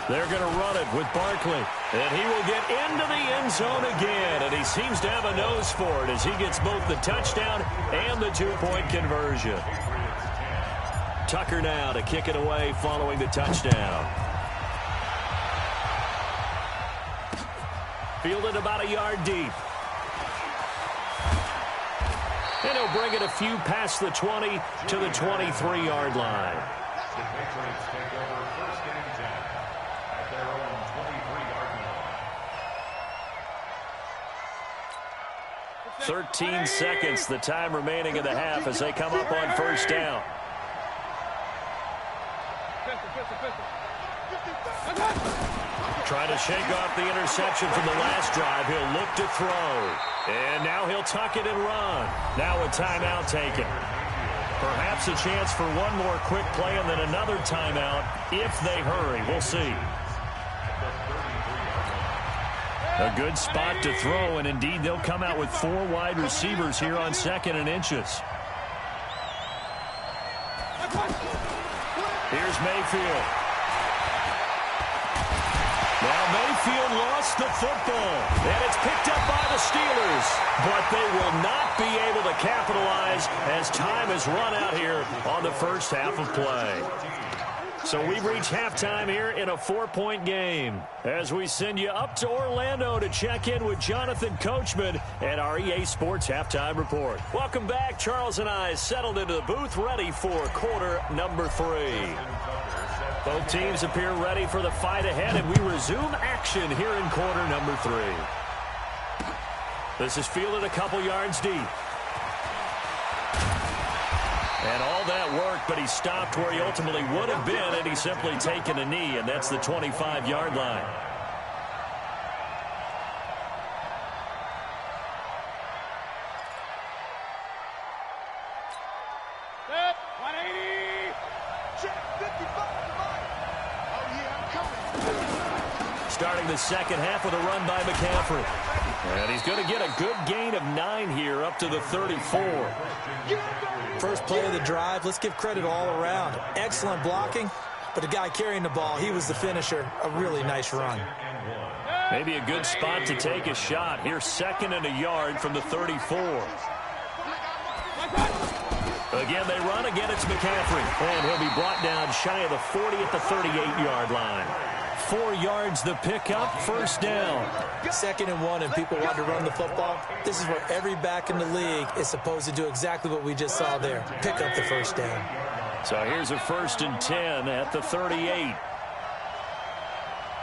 They're going to run it with Barkley, and he will get into the end zone again, and he seems to have a nose for it as he gets both the touchdown and the 2-point conversion. Tucker now to kick it away following the touchdown. Fielded about a yard deep. And he'll bring it a few past the 20 to the 23-yard line. The Patriots take over first and 10 at their own 23-yard line. 13 seconds, the time remaining in the half as they come up on first down. Trying to shake off the interception from the last drive. He'll look to throw. And now he'll tuck it and run. Now a timeout taken. Perhaps a chance for one more quick play and then another timeout if they hurry. We'll see. A good spot to throw, and indeed they'll come out with 4 wide receivers here on 2nd and inches. Here's Mayfield. Now Mayfield lost the football, and it's picked up by the Steelers. But they will not be able to capitalize as time has run out here on the first half of play. So we've reached halftime here in a 4-point game as we send you up to Orlando to check in with Jonathan Coachman and our EA Sports Halftime Report. Welcome back. Charles and I settled into the booth ready for quarter number 3. Both teams appear ready for the fight ahead, and we resume action here in quarter number 3. This is fielded a couple yards deep. And all that work, but he stopped where he ultimately would have been had he simply taken a knee, and that's the 25-yard line. Step, 180. Check 55. Oh, yeah, I'm coming. Starting the second half with a run by McCaffrey. And he's going to get a good gain of 9 here up to the 34. First play of the drive, let's give credit all around. Excellent blocking, but the guy carrying the ball, he was the finisher. A really nice run. Maybe a good spot to take a shot. Here's 2nd and a yard from the 34. Again, they run. Again, it's McCaffrey. And he'll be brought down shy of the 40 at the 38-yard line. 4 yards the pickup, first down. 2nd and 1, and people want to run the football. This is where every back in the league is supposed to do exactly what we just saw there. Pick up the first down. So here's a 1st and 10 at the 38.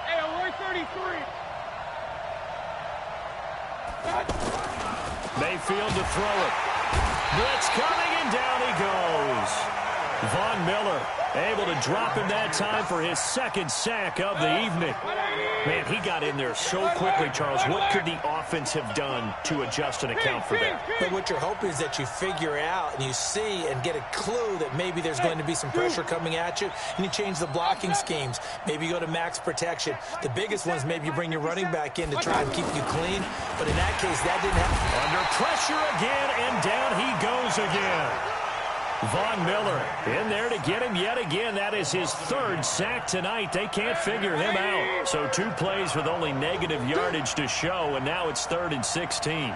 Hey, we're 33. Mayfield to throw it. Blitz coming, and down he goes. Von Miller able to drop him that time for his 2nd sack of the evening. Man, he got in there so quickly, Charles. What could the offense have done to adjust and account for that? But what you're hoping is that you figure out and you see and get a clue that maybe there's going to be some pressure coming at you, and you change the blocking schemes. Maybe you go to max protection. The biggest one is maybe you bring your running back in to try and keep you clean. But in that case, that didn't happen. Under pressure again, and down he goes again. Von Miller in there to get him yet again. That is his 3rd sack tonight. They can't figure him out. So 2 plays with only negative yardage to show, and now it's 3rd and 16.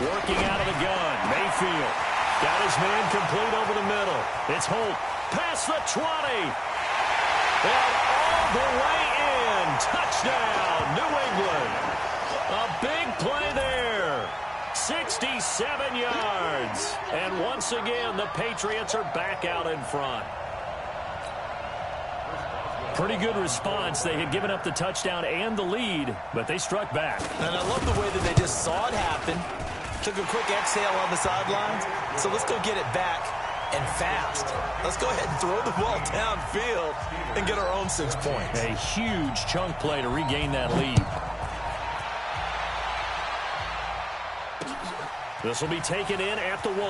Working out of the gun, Mayfield got his man complete over the middle. It's Holt past the 20. And all the way in. Touchdown, New England. A big play there. 67 yards. And once again, the Patriots are back out in front. Pretty good response. They had given up the touchdown and the lead, but they struck back. And I love the way that they just saw it happen. Took a quick exhale on the sidelines. So let's go get it back and fast. Let's go ahead and throw the ball downfield and get our own 6 points. A huge chunk play to regain that lead. This will be taken in at the 1.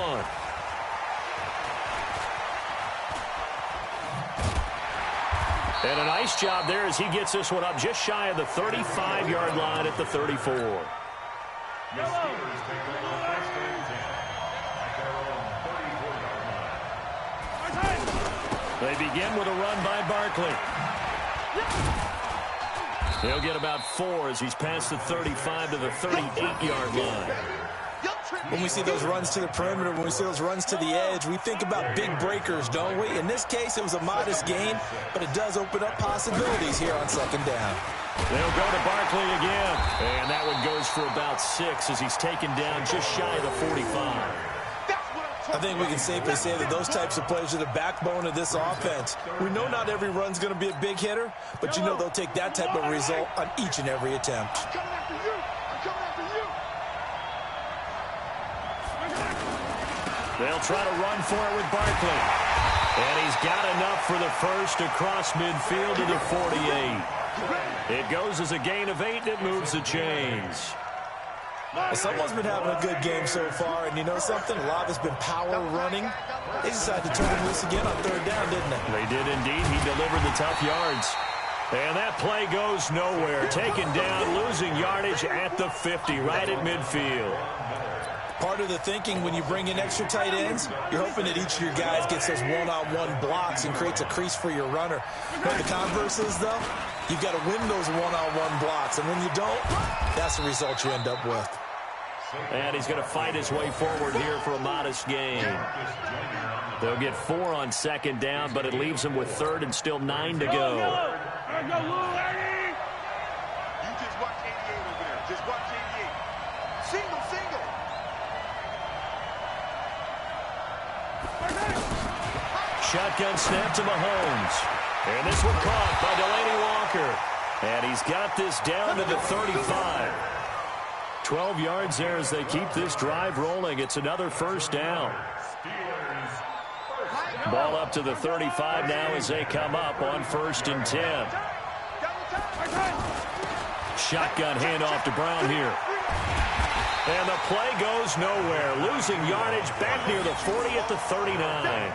And a nice job there as he gets this one up just shy of the 35-yard line at the 34. The Steelers take over first and 10 at their own 34-yard line. They begin with a run by Barkley. He'll get about 4 as he's past the 35 to the 38-yard line. when we see those runs to the perimeter, when we see those runs to the edge, we think about big breakers, don't we? In this case, it was a modest gain, but it does open up possibilities here on second down. They'll go to Barkley again, and that one goes for about 6 as he's taken down just shy of the 45. I think we can safely say that those types of plays are the backbone of this offense. We know not every run's going to be a big hitter, but you know they'll take that type of result on each and every attempt. I'm coming after you. I'm coming after you. They'll try to run for it with Barkley. And he's got enough for the first across midfield to the 48. It goes as a gain of 8, and it moves the chains. Well, someone's been having a good game so far, and you know something? A lot has been power running. They decided to turn him loose again on third down, didn't they? They did indeed. He delivered the tough yards. And that play goes nowhere. Taken down, losing yardage at the 50, right at midfield. Part of the thinking when you bring in extra tight ends, you're hoping that each of your guys gets those one-on-one blocks and creates a crease for your runner. But the converse is, though, you've got to win those one-on-one blocks. And when you don't, that's the result you end up with. And he's going to fight his way forward here for a modest gain. They'll get 4 on second down, but it leaves them with third and still 9 to go. You just watch 88 over there. Just watch 88. Single, single. Shotgun snap to Mahomes. And this one caught by Delaney Walker. And he's got this down to the 35. 12 yards there as they keep this drive rolling. It's another first down. Ball up to the 35 now as they come up on 1st and 10. Shotgun handoff to Brown here. And the play goes nowhere. Losing yardage back near the 40 at the 39.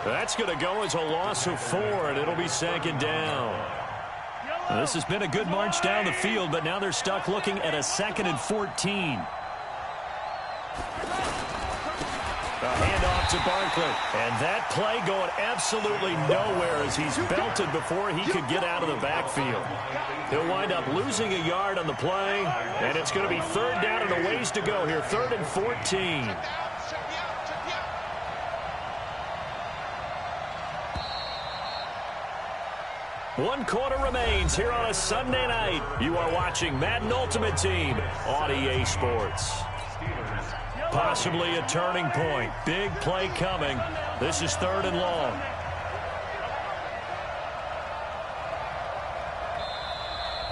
That's going to go as a loss of 4, and it'll be 2nd down. Now, this has been a good march down the field, but now they're stuck looking at a 2nd and 14. A handoff to Barkley. And that play going absolutely nowhere as he's belted before he could get out of the backfield. He'll wind up losing a yard on the play, and it's going to be 3rd down and a ways to go here. 3rd and 14. One quarter remains here on a Sunday night. You are watching Madden Ultimate Team on EA Sports. Possibly a turning point. Big play coming. This is 3rd and long.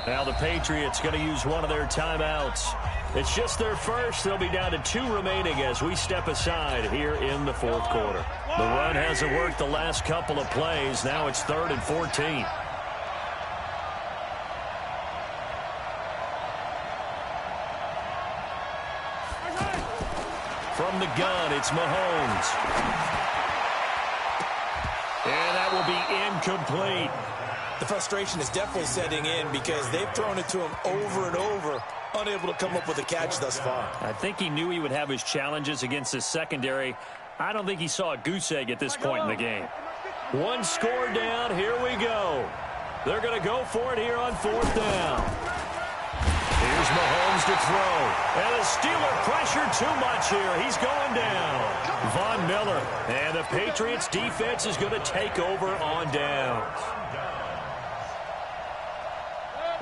Now the Patriots going to use one of their timeouts. It's just their first. They'll be down to 2 remaining as we step aside here in the 4th quarter. The run hasn't worked the last couple of plays. Now it's 3rd and 14. From the gun, it's Mahomes. And that will be incomplete. The frustration is definitely setting in because they've thrown it to him over and over, unable to come up with a catch thus far. I think he knew he would have his challenges against his secondary. I don't think he saw a goose egg at this point in the game. 1 score down. Here we go. They're going to go for it here on 4th down. Here's Mahomes to throw. And the Steeler pressure too much here. He's going down. Von Miller. And the Patriots defense is going to take over on downs.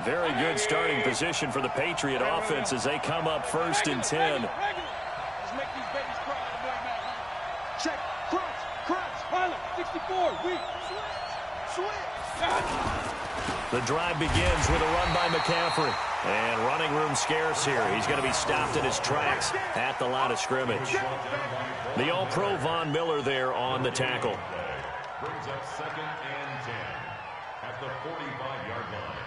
Very good starting position for the Patriot offense as they come up 1st and 10. Check. Crunch. Pilot. 64. Weak. Switch. The drive begins with a run by McCaffrey. And running room scarce here. He's going to be stopped in his tracks at the line of scrimmage. The All-Pro Von Miller there on the tackle. Brings up 2nd and 10 at the 45-yard line.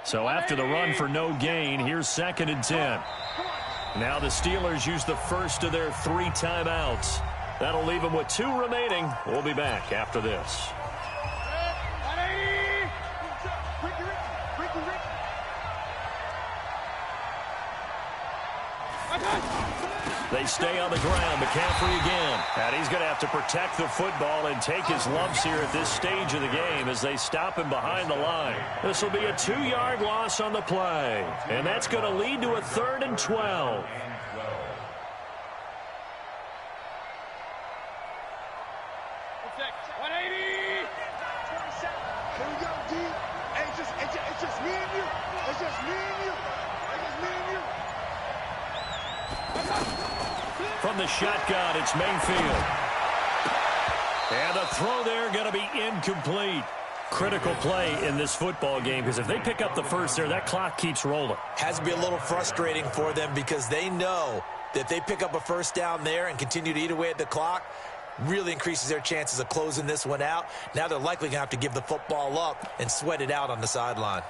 So after the run for no gain, here's 2nd and 10. Now the Steelers use the first of their 3 timeouts. That'll leave them with 2 remaining. We'll be back after this. They stay on the ground. McCaffrey again. And he's going to have to protect the football and take his lumps here at this stage of the game as they stop him behind the line. This will be a 2-yard loss on the play. And that's going to lead to a 3rd and 12. From the shotgun, it's Mayfield. And the throw there going to be incomplete. Critical play in this football game because if they pick up the first there, that clock keeps rolling. Has to be a little frustrating for them because they know that if they pick up a first down there and continue to eat away at the clock, really increases their chances of closing this one out. Now they're likely going to have to give the football up and sweat it out on the sideline.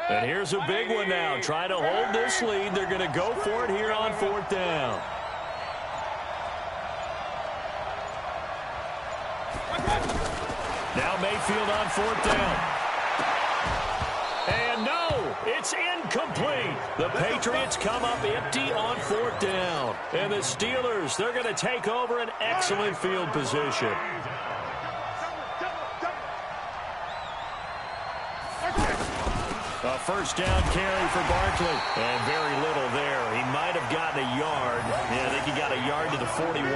And here's a big one now. Trying to hold this lead. They're going to go for it here on 4th down. Now Mayfield on 4th down. And no, it's incomplete. The Patriots come up empty on 4th down. And the Steelers, they're going to take over an excellent field position. A first down carry for Barkley. And very little there. He might have gotten a yard. Yeah, I think he got a yard to the 41.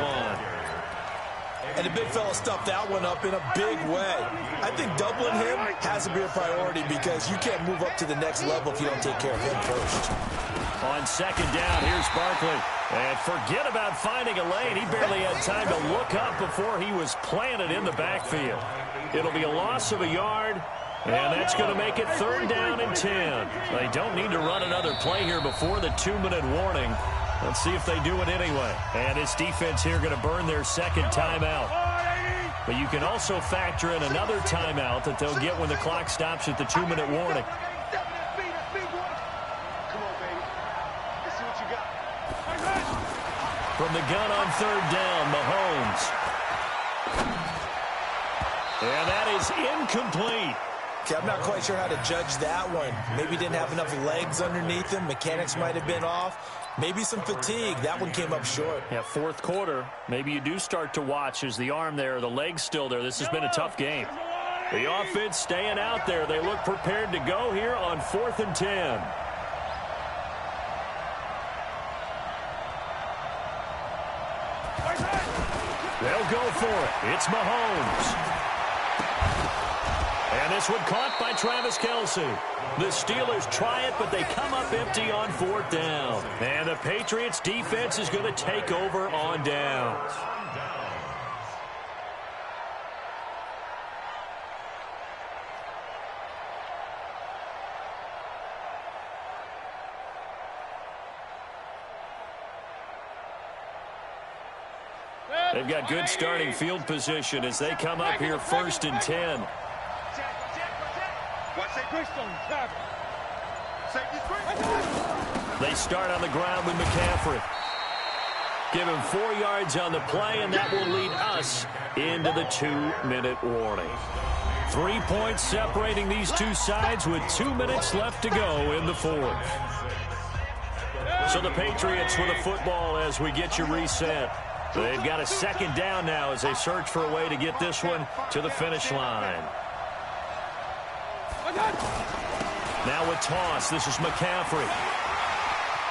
And the big fella stuffed that one up in a big way. I think doubling him has to be a priority because you can't move up to the next level if you don't take care of him first. On 2nd down, here's Barkley. And forget about finding a lane. He barely had time to look up before he was planted in the backfield. It'll be a loss of a yard. And that's going to make it 3rd down and 10. They don't need to run another play here before the 2-minute warning. Let's see if they do it anyway. And this defense here going to burn their 2nd timeout. But you can also factor in another timeout that they'll get when the clock stops at the 2-minute warning. From the gun on 3rd down, Mahomes. And that is incomplete. Okay, I'm not quite sure how to judge that one. Maybe didn't have enough legs underneath him. Mechanics might have been off. Maybe some fatigue. That one came up short. Yeah, 4th quarter. Maybe you do start to watch as the arm there, the leg's still there. This has been a tough game. The offense staying out there. They look prepared to go here on 4th and 10. They'll go for it. It's Mahomes. And this one caught by Travis Kelce. The Steelers try it, but they come up empty on 4th down. And the Patriots defense is going to take over on downs. They've got good starting field position as they come up here 1st and 10. They start on the ground with McCaffrey. Give him 4 yards on the play, and that will lead us into the 2-minute warning. 3 points separating these two sides with 2 minutes left to go in the 4th. So the Patriots with a football as we get you reset. They've got a 2nd down now as they search for a way to get this one to the finish line. Now with toss, this is McCaffrey.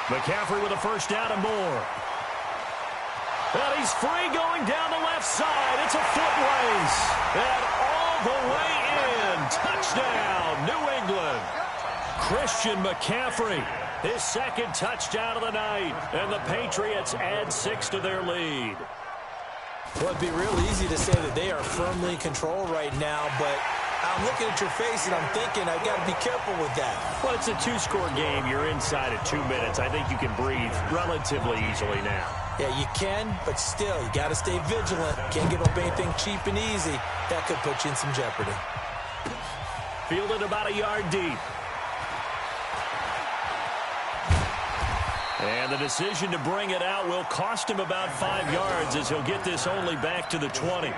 McCaffrey with a first down and more. And he's free going down the left side. It's a foot race. And all the way in. Touchdown, New England. Christian McCaffrey, his 2nd touchdown of the night. And the Patriots add 6 to their lead. Well, it'd be real easy to say that they are firmly in control right now, but I'm looking at your face and I'm thinking I've got to be careful with that. Well, it's a 2-score game. You're inside at 2 minutes. I think you can breathe relatively easily now. Yeah, you can, but still, you got to stay vigilant. Can't give up anything cheap and easy. That could put you in some jeopardy. Fielded about a yard deep. And the decision to bring it out will cost him about 5 yards as he'll get this only back to the 20.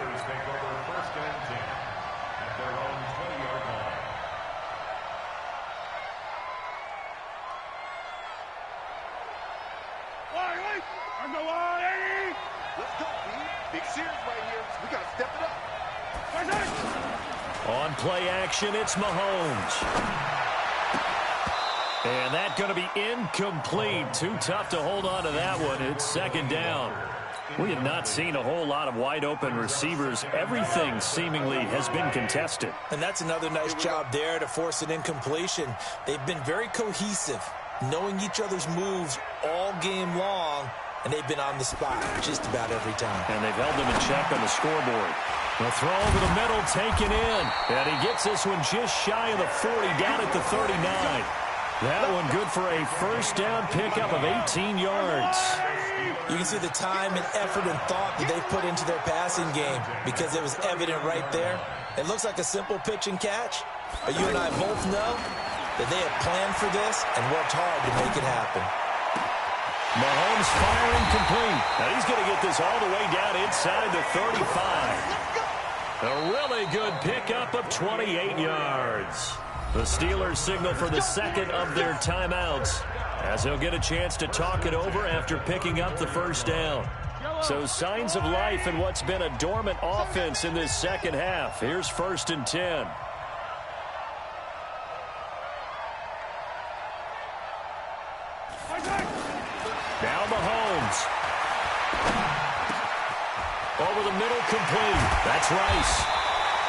play action. It's Mahomes. And that's going to be incomplete. Too tough to hold on to that one. It's second down. We have not seen a whole lot of wide-open receivers. Everything seemingly has been contested. And that's another nice job there to force an incompletion. They've been very cohesive, knowing each other's moves all game long, and they've been on the spot just about every time. And they've held them in check on the scoreboard. The throw over the middle taken in. And he gets this one just shy of the 40, down at the 39. That one good for a first down pickup of 18 yards. You can see the time and effort and thought that they've put into their passing game because it was evident right there. It looks like a simple pitch and catch, but you and I both know that they have planned for this and worked hard to make it happen. Mahomes firing complete. Now he's going to get this all the way down inside the 35. A really good pickup of 28 yards. The Steelers signal for the second of their timeouts as they'll get a chance to talk it over after picking up the first down. So signs of life in what's been a dormant offense in this second half. Here's 1st and 10. Now Mahomes. Over the middle, complete. That's Rice.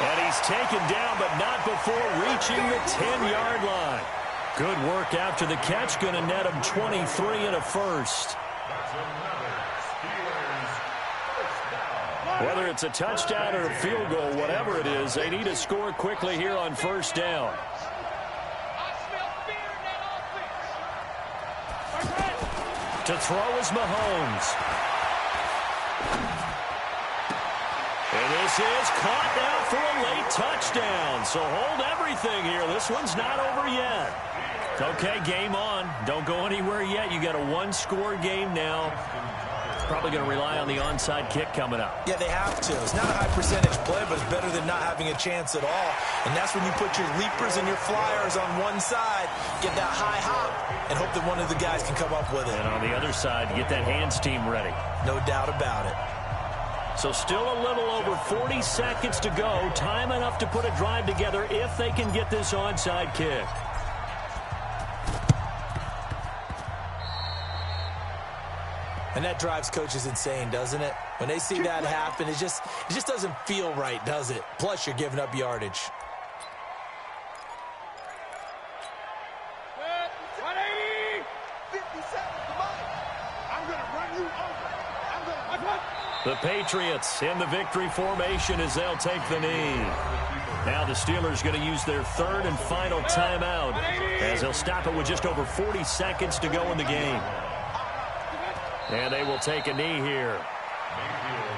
And he's taken down, but not before reaching the 10-yard line. Good work after the catch. Going to net him 23 and a first. Whether it's a touchdown or a field goal, whatever it is, they need to score quickly here on first down. To throw is Mahomes. And this is caught now for a late touchdown. So hold everything here. This one's not over yet. Okay, game on. Don't go anywhere yet. You got a one-score game now. Probably going to rely on the onside kick coming up. Yeah, they have to. It's not a high-percentage play, but it's better than not having a chance at all. And that's when you put your leapers and your flyers on one side, get that high hop, and hope that one of the guys can come up with it. And on the other side, get that hands team ready. No doubt about it. So still a little over 40 seconds to go. Time enough to put a drive together if they can get this onside kick. And that drives coaches insane, doesn't it? When they see that happen, it just doesn't feel right, does it? Plus, you're giving up yardage. The Patriots in the victory formation as they'll take the knee. Now the Steelers going to use their third and final timeout as they'll stop it with just over 40 seconds to go in the game. And they will take a knee here.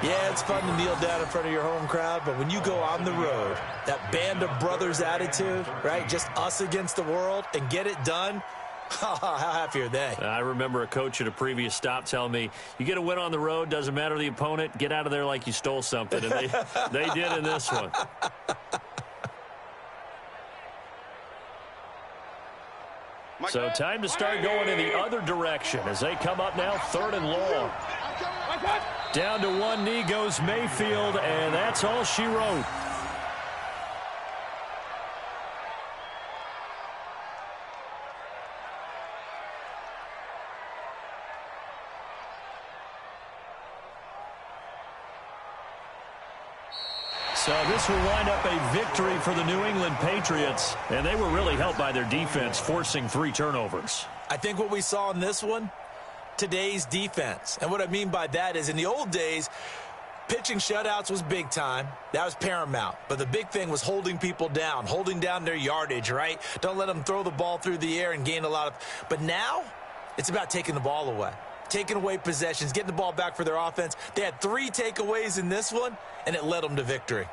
Yeah, it's fun to kneel down in front of your home crowd, but when you go on the road, that band of brothers attitude, right, just us against the world, and get it done, how happy are they? I remember a coach at a previous stop telling me, you get a win on the road, doesn't matter the opponent, get out of there like you stole something. And they did in this one. So time to start going in the other direction as they come up now, 3rd and long. Down to one knee goes Mayfield, and that's all she wrote. So this will wind up a victory for the New England Patriots, and they were really helped by their defense, forcing 3 turnovers. I think what we saw in this one, today's defense. And what I mean by that is in the old days, pitching shutouts was big time. That was paramount. But the big thing was holding people down, holding down their yardage, right? Don't let them throw the ball through the air and gain a lot of... But now, it's about taking the ball away. Taking away possessions, getting the ball back for their offense. They had 3 takeaways in this one, and it led them to victory.